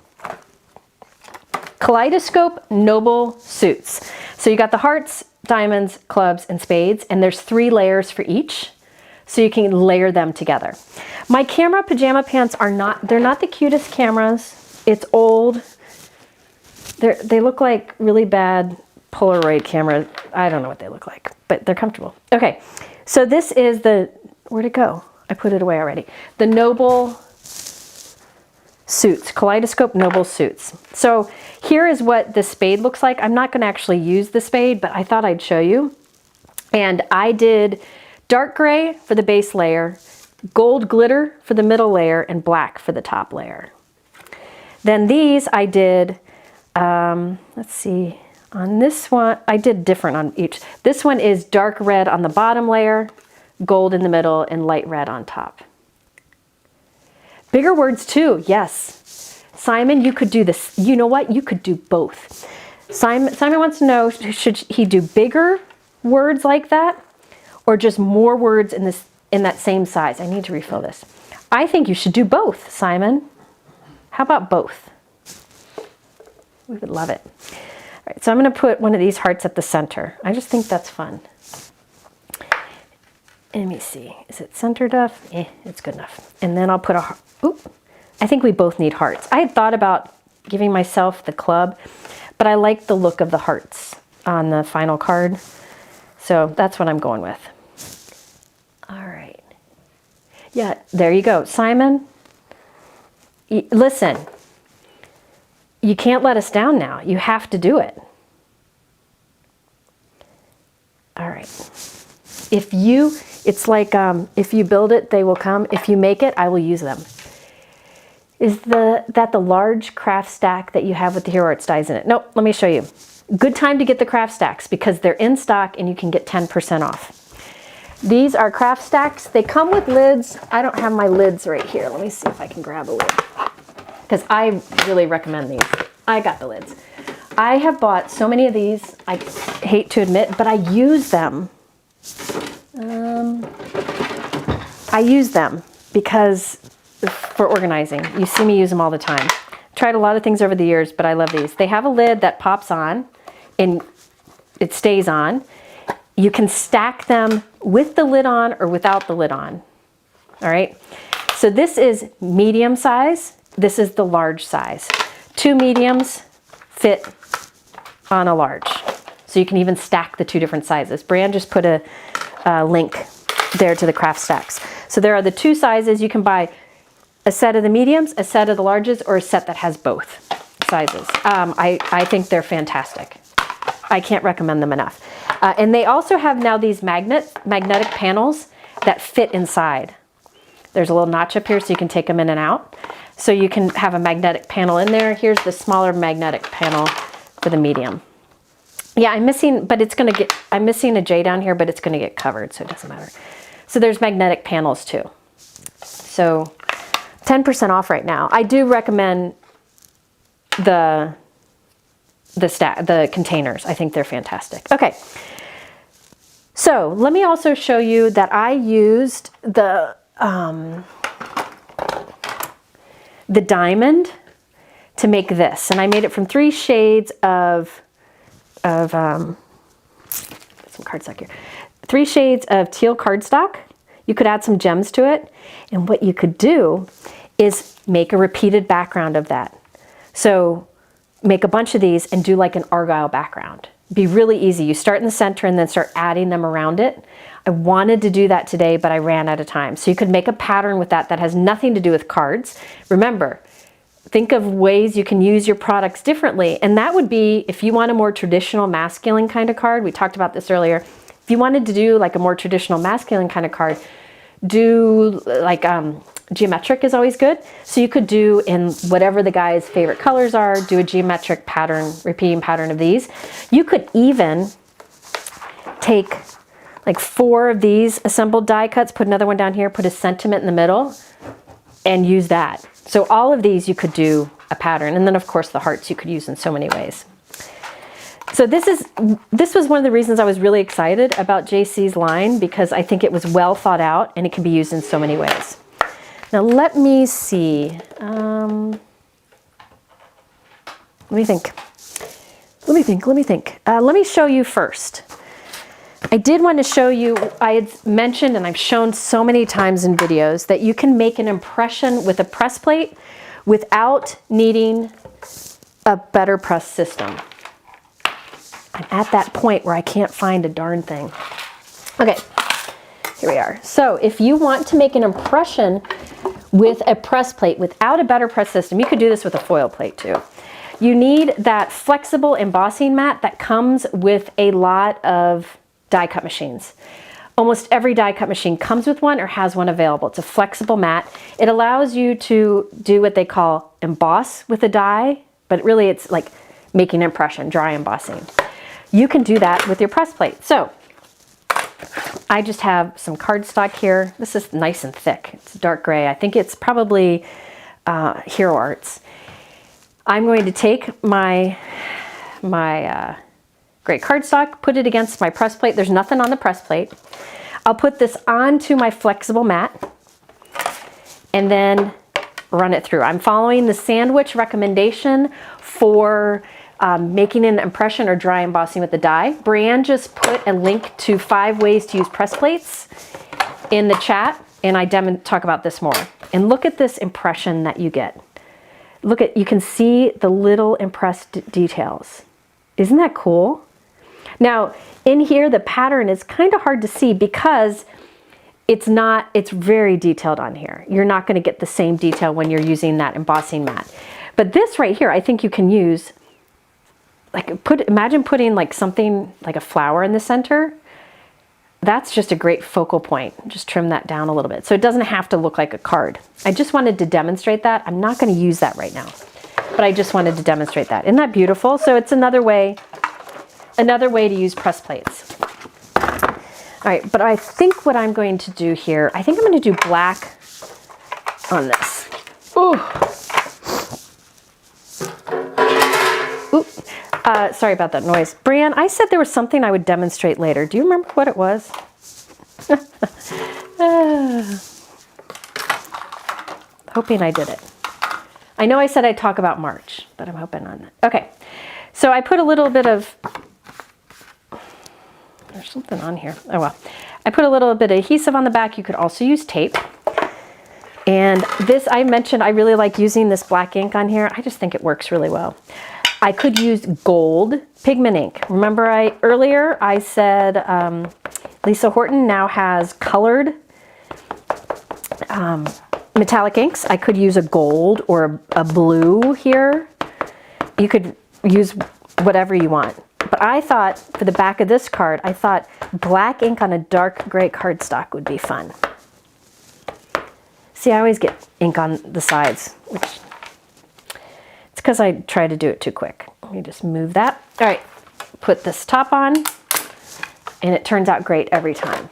Kaleidoscope Noble Suits. So you got the hearts, diamonds, clubs, and spades, and there's 3 layers for each. So you can layer them together. My camera pajama pants they're not the cutest cameras. It's old. They look like really bad Polaroid camera. I don't know what they look like, but they're comfortable. Okay, so this is where'd it go? I put it away already. The Noble Suits, Kaleidoscope Noble Suits. So here is what the spade looks like. I'm not gonna actually use the spade, but I thought I'd show you. And I did dark gray for the base layer, gold glitter for the middle layer, and black for the top layer. Then these I did, let's see, on this one, I did different on each. This one is dark red on the bottom layer, gold in the middle, and light red on top. Bigger words too, yes. Simon, you could do this. You know what? You could do both. Simon wants to know, should he do bigger words like that or just more words in that same size? I need to refill this. I think you should do both, Simon. How about both? We would love it. All right, so I'm going to put one of these hearts at the center. I just think that's fun. Let me see. Is it centered enough? It's good enough. And then I'll put a heart. Oop. I think we both need hearts. I had thought about giving myself the club, but I like the look of the hearts on the final card. So that's what I'm going with. All right. Yeah, there you go. Simon, listen, you can't let us down now. You have to do it. All right. It's like if you build it, they will come. If you make it, I will use them. Is that the large craft stack that you have with the Hero Arts dies in it? Nope, let me show you. Good time to get the craft stacks because they're in stock and you can get 10% off. These are craft stacks. They come with lids. I don't have my lids right here. Let me see if I can grab a lid because I really recommend these. I got the lids. I have bought so many of these. I hate to admit, but I use them. I use them because for organizing. You see me use them all the time. Tried a lot of things over the years, but I love these. They have a lid that pops on and it stays on. You can stack them with the lid on or without the lid on. All right. So this is medium size. This is the large size. 2 mediums fit on a large. So you can even stack the 2 different sizes. Bran just put a link there to the craft stacks. So there are the 2 sizes. You can buy a set of the mediums, a set of the larges, or a set that has both sizes. I think they're fantastic. I can't recommend them enough. And they also have now these magnetic panels that fit inside. There's a little notch up here so you can take them in and out. So you can have a magnetic panel in there. Here's the smaller magnetic panel for the medium. Yeah, I'm missing a J down here, but it's gonna get covered, so it doesn't matter. So there's magnetic panels too. So 10% off right now. I do recommend the containers. I think they're fantastic. Okay. So let me also show you that I used the diamond to make this, and I made it from 3 shades of some cardstock here. 3 shades of teal cardstock. You could add some gems to it, and what you could do is make a repeated background of that. So make a bunch of these and do like an argyle background. Be really easy. You start in the center and then start adding them around it. I wanted to do that today, but I ran out of time. So you could make a pattern with that has nothing to do with cards. Remember, think of ways you can use your products differently. And that would be if you want a more traditional masculine kind of card. We talked about this earlier. If you wanted to do like a more traditional masculine kind of card, do like geometric is always good. So you could do in whatever the guy's favorite colors are, do a geometric pattern, repeating pattern of these. You could even take like 4 of these assembled die cuts, put another one down here, put a sentiment in the middle, and use that. So all of these you could do a pattern. And then of course the hearts you could use in so many ways. So this was one of the reasons I was really excited about JC's line, because I think it was well thought out and it can be used in so many ways. Now let me see. Let me think. Let me show you first. I did want to show you, I had mentioned and I've shown so many times in videos that you can make an impression with a press plate without needing a better press system. I'm at that point where I can't find a darn thing. Okay, here we are. So if you want to make an impression with a press plate without a better press system, you could do this with a foil plate too. You need that flexible embossing mat that comes with a lot of die cut machines. Almost every die cut machine comes with one or has one available. It's a flexible mat. It allows you to do what they call emboss with a die, but really it's like making an impression, dry embossing. You can do that with your press plate. So I just have some cardstock here. This is nice and thick. It's dark gray. I think it's probably Hero Arts. I'm going to take my gray cardstock, put it against my press plate. There's nothing on the press plate. I'll put this onto my flexible mat. and then run it through. I'm following the sandwich recommendation for making an impression or dry embossing with the die. Brienne just put a link to 5 ways to use press plates in the chat, and I talk about this more. And look at this impression that you get. You can see the little impressed details. Isn't that cool? Now, in here, the pattern is kind of hard to see because it's very detailed on here. You're not going to get the same detail when you're using that embossing mat. But this right here, I think you can use, imagine putting like something like a flower in the center. That's just a great focal point. Just trim that down a little bit. So it doesn't have to look like a card. I just wanted to demonstrate that. I'm not going to use that right now, but I just wanted to demonstrate that. Isn't that beautiful? So it's another way to use press plates. All right, but I think what I'm going to do here, I think I'm going to do black on this. Ooh. Ooh. Sorry about that noise. Brienne, I said there was something I would demonstrate later. Do you remember what it was? Hoping I did it. I know I said I'd talk about March, but I'm hoping on that. Okay, so I put a little bit of, there's something on here. Oh well. I put a little bit of adhesive on the back. You could also use tape. And this, I mentioned, I really like using this black ink on here. I just think it works really well. I could use gold pigment ink. Remember earlier I said Lisa Horton now has colored metallic inks. I could use a gold or a blue here. You could use whatever you want. But I thought for the back of this card, I thought black ink on a dark gray cardstock would be fun. See, I always get ink on the sides, which it's because I try to do it too quick. Let me just move that. All right, put this top on, and it turns out great every time.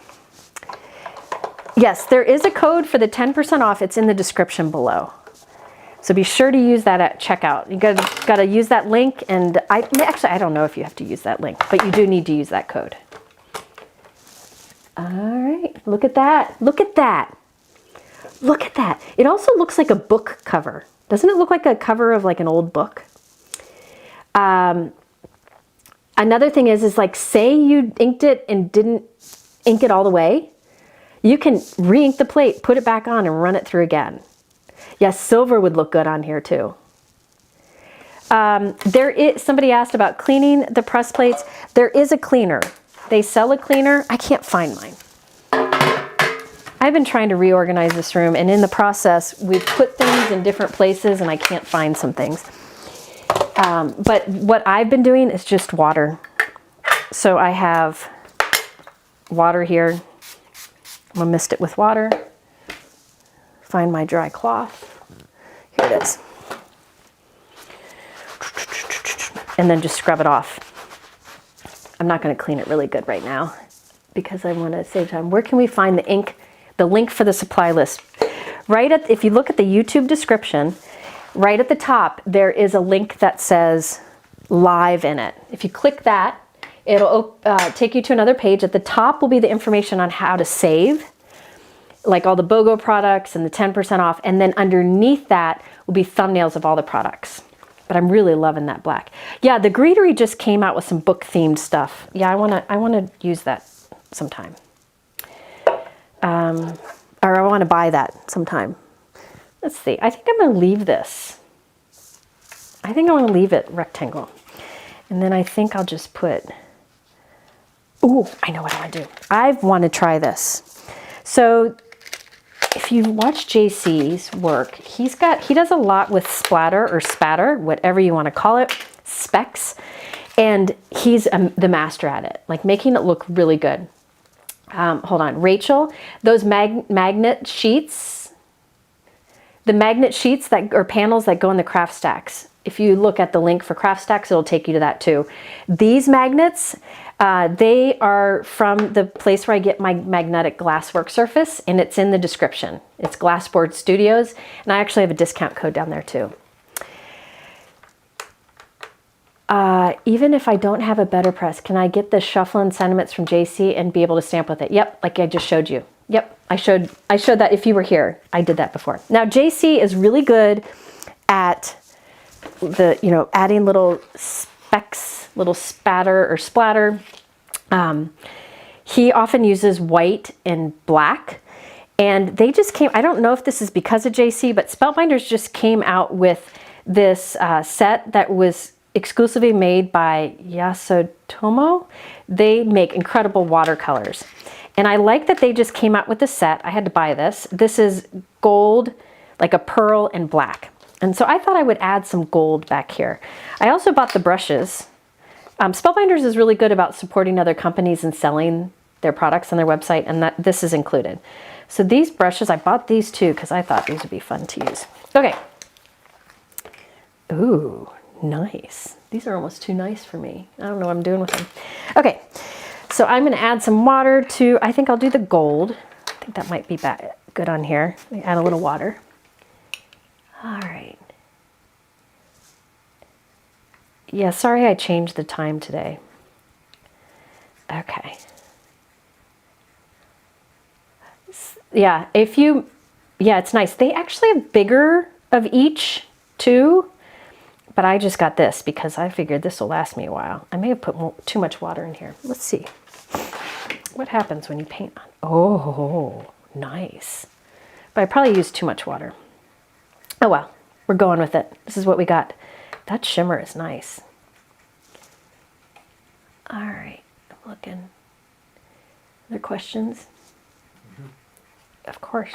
Yes, there is a code for the 10% off. It's in the description below. So be sure to use that at checkout. You gotta use that link, and I don't know if you have to use that link, but you do need to use that code. All right, look at that. Look at that. Look at that. It also looks like a book cover. Doesn't it look like a cover of like an old book? Another thing is like, say you inked it and didn't ink it all the way. You can re-ink the plate, put it back on, and run it through again. Yes, silver would look good on here too. Somebody asked about cleaning the press plates. There is a cleaner. They sell a cleaner. I can't find mine. I've been trying to reorganize this room, and in the process, we've put things in different places, and I can't find some things. But what I've been doing is just water. So I have water here. I'm gonna mist it with water. Find my dry cloth. Here it is. And then just scrub it off. I'm not going to clean it really good right now because I want to save time. Where can we find the ink, the link for the supply list? If you look at the YouTube description, right at the top, there is a link that says live in it. If you click that, it'll take you to another page. At the top will be the information on how to save, like all the BOGO products and the 10% off. And then underneath that will be thumbnails of all the products. But I'm really loving that black. Yeah, the Greetery just came out with some book themed stuff. Yeah, I wanna use that sometime. Or I wanna buy that sometime. Let's see, I think I'm gonna leave this. I think I wanna leave it rectangle. And then I think I'll just put, ooh, I know what I wanna do. I wanna try this. So if you watch JC's work, he does a lot with splatter or spatter, whatever you want to call it, specs, and he's the master at it, like making it look really good. Hold on, Rachel, those magnet sheets, the magnet sheets that or panels that go in the craft stacks. If you look at the link for craft stacks, it'll take you to that too. These magnets, they are from the place where I get my magnetic glass work surface, and it's in the description. It's Glassboard Studios, and I actually have a discount code down there too. Even if I don't have a better press, can I get the Shuffle and Sentiments from JC and be able to stamp with it? Yep, like I just showed you. Yep, I showed that if you were here. I did that before. Now JC is really good at the, adding little specks, little spatter or splatter. He often uses white and black, and they just came, I don't know if this is because of JC, but Spellbinders just came out with this set that was exclusively made by Yasutumo. They make incredible watercolors. And I like that they just came out with the set. I had to buy this. This is gold, like a pearl and black. And so I thought I would add some gold back here. I also bought the brushes. Spellbinders is really good about supporting other companies and selling their products on their website, and that this is included. So these brushes, I bought these too because I thought these would be fun to use. Okay. Ooh, nice. These are almost too nice for me. I don't know what I'm doing with them. Okay, so I'm going to add some water to, I think I'll do the gold. I think that might be good on here. Add a little water. All right. Yeah, sorry I changed the time today. Okay. Yeah, it's nice. They actually have bigger of each too, but I just got this because I figured this will last me a while. I may have put too much water in here. Let's see. What happens when you paint on? Oh, nice. But I probably used too much water. Oh well, we're going with it. This is what we got. That shimmer is nice. All right, I'm looking. Other questions? Of course.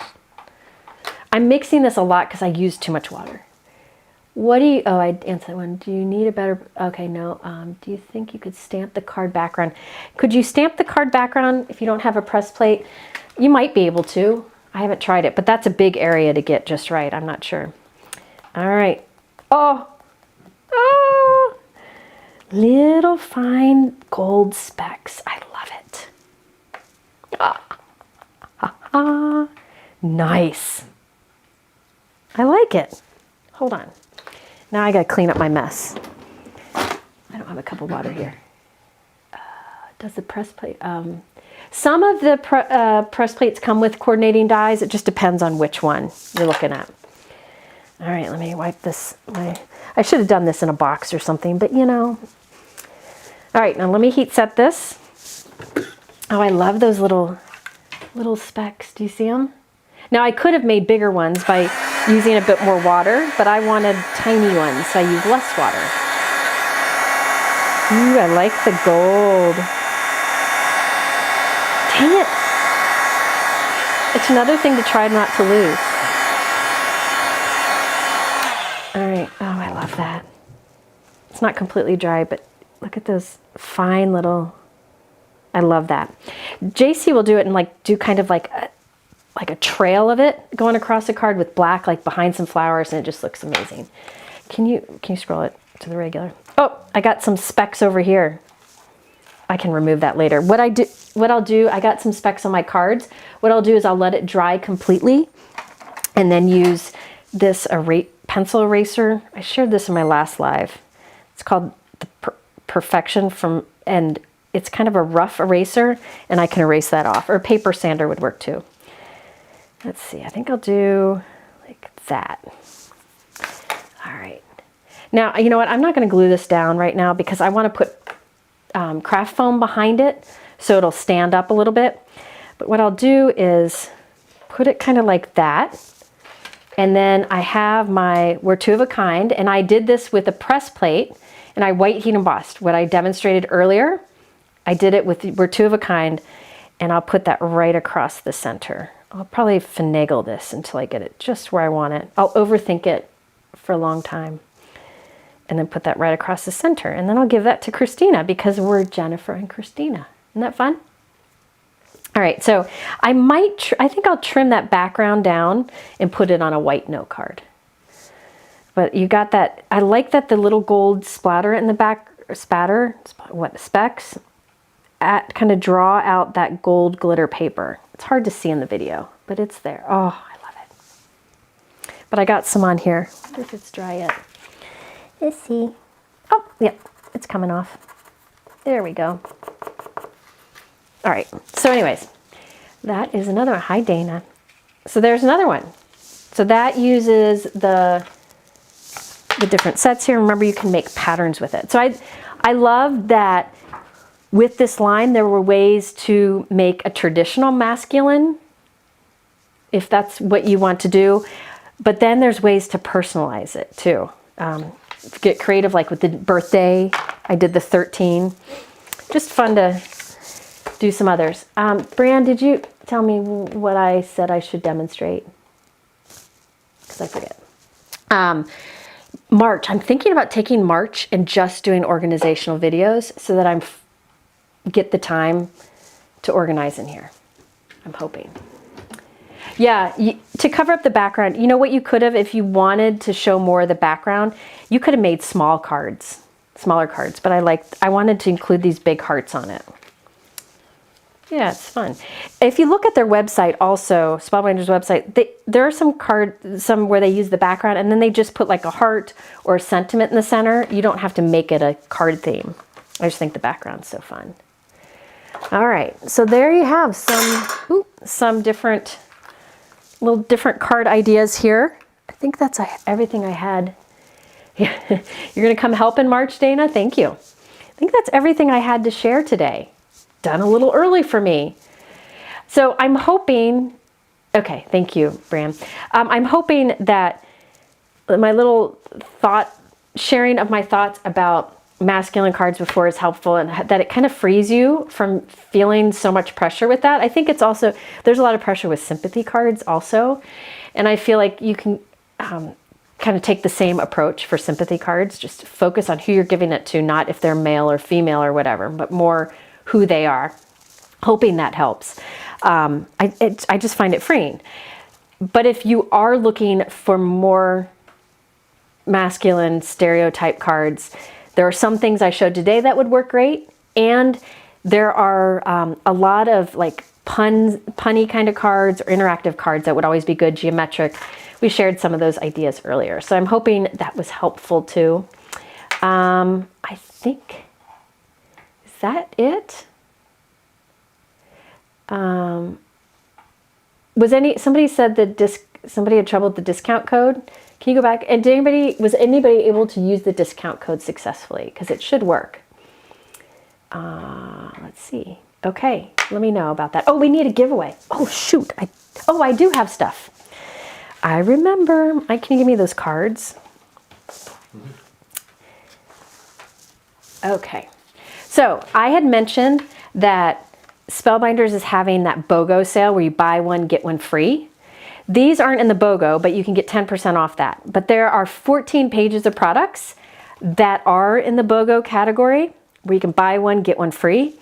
I'm mixing this a lot because I use too much water. What do you, oh, I answered that one. Do you need a better, okay, no. Do you think you could stamp the card background? Could you stamp the card background if you don't have a press plate? You might be able to. I haven't tried it, but that's a big area to get just right. I'm not sure. All right. Oh, little fine gold specks. I love it. Nice. I like it. Hold on. Now I gotta clean up my mess. I don't have a cup of water here. Does the press plate? Some of the press plates come with coordinating dies. It just depends on which one you're looking at. All right, let me wipe this. I should have done this in a box or something, but All right, now let me heat set this. Oh, I love those little specks. Do you see them? Now I could have made bigger ones by using a bit more water, but I wanted tiny ones, so I used less water. Ooh, I like the gold. Dang it. It's another thing to try not to lose. All right. Oh, I love that. It's not completely dry, but look at those fine little, I love that. JC will do it and do kind of like a trail of it going across a card with black, like behind some flowers, and it just looks amazing. Can you scroll it to the regular? Oh, I got some specks over here. I can remove that later. What I'll do, I got some specks on my cards. What I'll do is I'll let it dry completely and then use this pencil eraser. I shared this in my last live. It's called the Perfection and it's kind of a rough eraser, and I can erase that off. Or a paper sander would work too. Let's see, I think I'll do like that. All right. Now, you know what? I'm not going to glue this down right now because I want to put craft foam behind it so it'll stand up a little bit. But what I'll do is put it kind of like that. And then I have we're two of a kind, and I did this with a press plate, and I white heat embossed. What I demonstrated earlier, I did it with we're two of a kind, and I'll put that right across the center. I'll probably finagle this until I get it just where I want it. I'll overthink it for a long time. And then put that right across the center. And then I'll give that to Christina because we're Jennifer and Christina. Isn't that fun? All right, so I think I'll trim that background down and put it on a white note card. But you got that, I like that the little gold splatter in the back, specks, kind of draw out that gold glitter paper. It's hard to see in the video, but it's there. Oh, I love it. But I got some on here. I wonder if it's dry yet. Let's see. Oh, yeah, it's coming off. There we go. All right, so anyways, that is another one. Hi, Dana. So there's another one. So that uses the different sets here. Remember, you can make patterns with it. So I love that with this line, there were ways to make a traditional masculine, if that's what you want to do. But then there's ways to personalize it too. Get creative, like with the birthday. I did the 13. Just fun to do some others. Brianne, did you tell me what I said I should demonstrate? Because I forget. March. I'm thinking about taking March and just doing organizational videos so that I'm get the time to organize in here. I'm hoping. Yeah, to cover up the background, you know what you could have, if you wanted to show more of the background, you could have made smaller cards, but I wanted to include these big hearts on it. Yeah, it's fun. If you look at their website also, Spellbinders website, there are some where they use the background and then they just put like a heart or a sentiment in the center. You don't have to make it a card theme. I just think the background's so fun. All right, so there you have some different little different card ideas here. I think that's everything I had. Yeah. You're gonna come help in March, Dana? Thank you. I think that's everything I had to share today. Done a little early for me. So I'm hoping, okay, thank you, Bram. I'm hoping that my little sharing of my thoughts about masculine cards before is helpful, and that it kind of frees you from feeling so much pressure with that. I think it's also, there's a lot of pressure with sympathy cards also. And I feel like you can kind of take the same approach for sympathy cards. Just focus on who you're giving it to, not if they're male or female or whatever, but more who they are. Hoping that helps. I just find it freeing. But if you are looking for more masculine stereotype cards, there are some things I showed today that would work great. And there are a lot of like punny kind of cards or interactive cards that would always be good, geometric. We shared some of those ideas earlier. So I'm hoping that was helpful too. I think, is that it? Somebody said that somebody had trouble with the discount code. Can you go back? And was anybody able to use the discount code successfully? Because it should work. Let's see. Okay, let me know about that. Oh, we need a giveaway. Oh, shoot. I do have stuff. I remember. Can you give me those cards? Okay. So I had mentioned that Spellbinders is having that BOGO sale where you buy one, get one free. These aren't in the BOGO, but you can get 10% off that. But there are 14 pages of products that are in the BOGO category where you can buy one, get one free.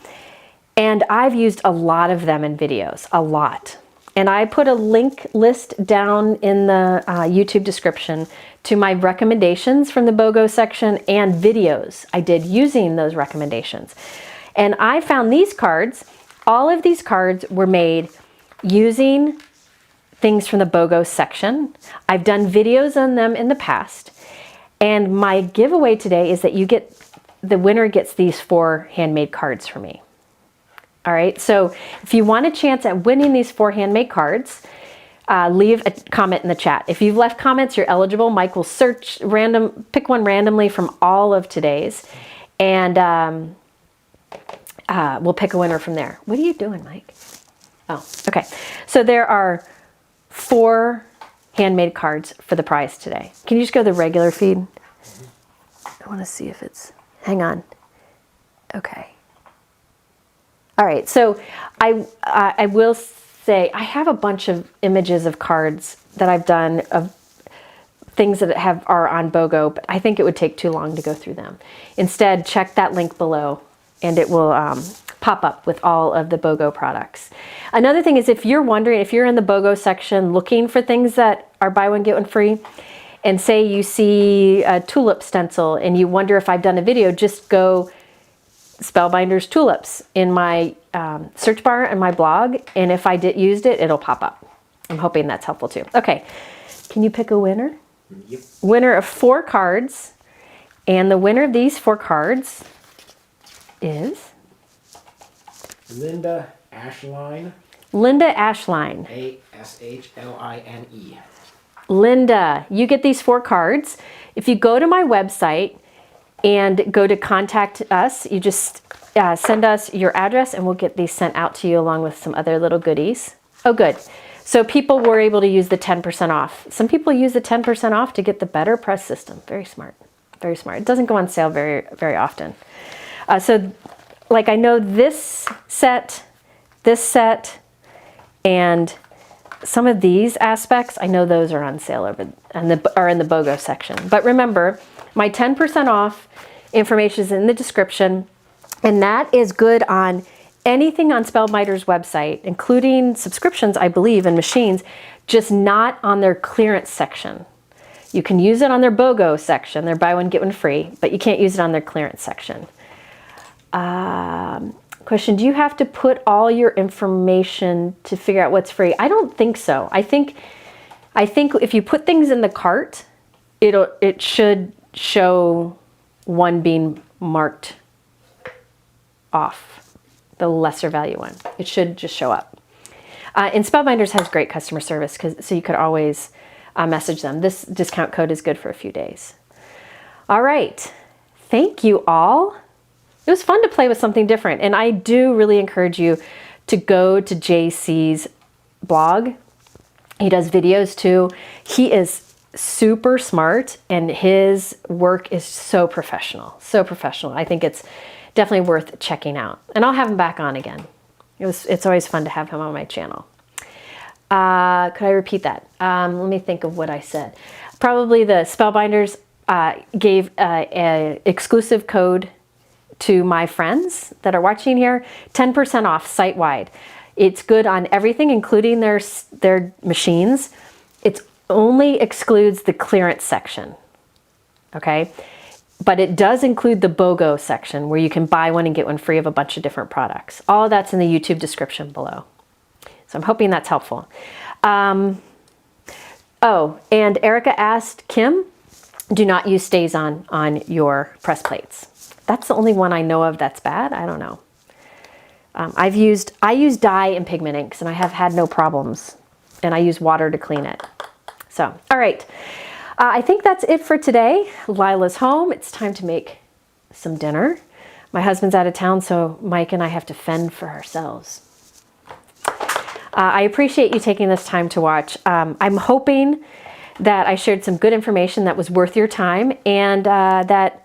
And I've used a lot of them in videos, a lot. And I put a link list down in the YouTube description to my recommendations from the BOGO section and videos I did using those recommendations. And I found these cards, all of these cards were made using things from the BOGO section. I've done videos on them in the past. And my giveaway today is that the winner gets these 4 handmade cards from me. All right, so if you want a chance at winning these 4 handmade cards, leave a comment in the chat. If you've left comments, you're eligible. Mike will pick one randomly from all of today's, and we'll pick a winner from there. What are you doing, Mike? Oh, okay. So there are 4 handmade cards for the prize today. Can you just go to the regular feed? I want to see if it's, hang on. Okay. All right, so I will say I have a bunch of images of cards that I've done of things that are on BOGO, but I think it would take too long to go through them. Instead, check that link below and it will pop up with all of the BOGO products. Another thing is, if you're wondering, if you're in the BOGO section looking for things that are buy one, get one free, and say you see a tulip stencil and you wonder if I've done a video, just go Spellbinders tulips in my search bar and my blog, and if I used it, it'll pop up. I'm hoping that's helpful too. Okay, can you pick a winner?
Yep.
Winner of 4 cards, and the winner of these 4 cards is
Linda Ashline.
Linda Ashline.
Ashline.
Linda, you get these 4 cards. If you go to my website and go to contact us, you just send us your address and we'll get these sent out to you along with some other little goodies. Oh, good. So people were able to use the 10% off. Some people use the 10% off to get the better press system. Very smart. Very smart. It doesn't go on sale very, very often. So like I know this set, and some of these aspects, I know those are on sale are in the BOGO section. But remember, my 10% off information is in the description, and that is good on anything on Spellbinders website, including subscriptions, I believe, and machines, just not on their clearance section. You can use it on their BOGO section, their buy one, get one free, but you can't use it on their clearance section. Question, do you have to put all your information to figure out what's free? I don't think so. I think if you put things in the cart, it should show one being marked off, the lesser value one. It should just show up. And Spellbinders has great customer service, so you could always message them. This discount code is good for a few days. All right. Thank you all. It was fun to play with something different. And I do really encourage you to go to JC's blog. He does videos too. He is super smart and his work is so professional. So professional. I think it's definitely worth checking out. And I'll have him back on again. It's always fun to have him on my channel. Could I repeat that? Let me think of what I said. Probably the Spellbinders gave an exclusive code to my friends that are watching here, 10% off site-wide. It's good on everything, including their machines. It only excludes the clearance section, okay? But it does include the BOGO section where you can buy one and get one free of a bunch of different products. All of that's in the YouTube description below. So I'm hoping that's helpful. Oh, and Erica asked, Kim, do not use stays on your press plates. That's the only one I know of that's bad. I don't know. I use dye and pigment inks and I have had no problems. And I use water to clean it. So, all right. I think that's it for today. Lila's home. It's time to make some dinner. My husband's out of town, so Mike and I have to fend for ourselves. I appreciate you taking this time to watch. I'm hoping that I shared some good information that was worth your time and that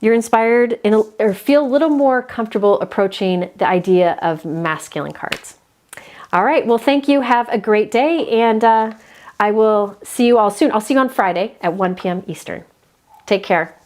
you're inspired or feel a little more comfortable approaching the idea of masculine cards. All right, well, thank you. Have a great day, and I will see you all soon. I'll see you on Friday at 1 p.m. Eastern. Take care.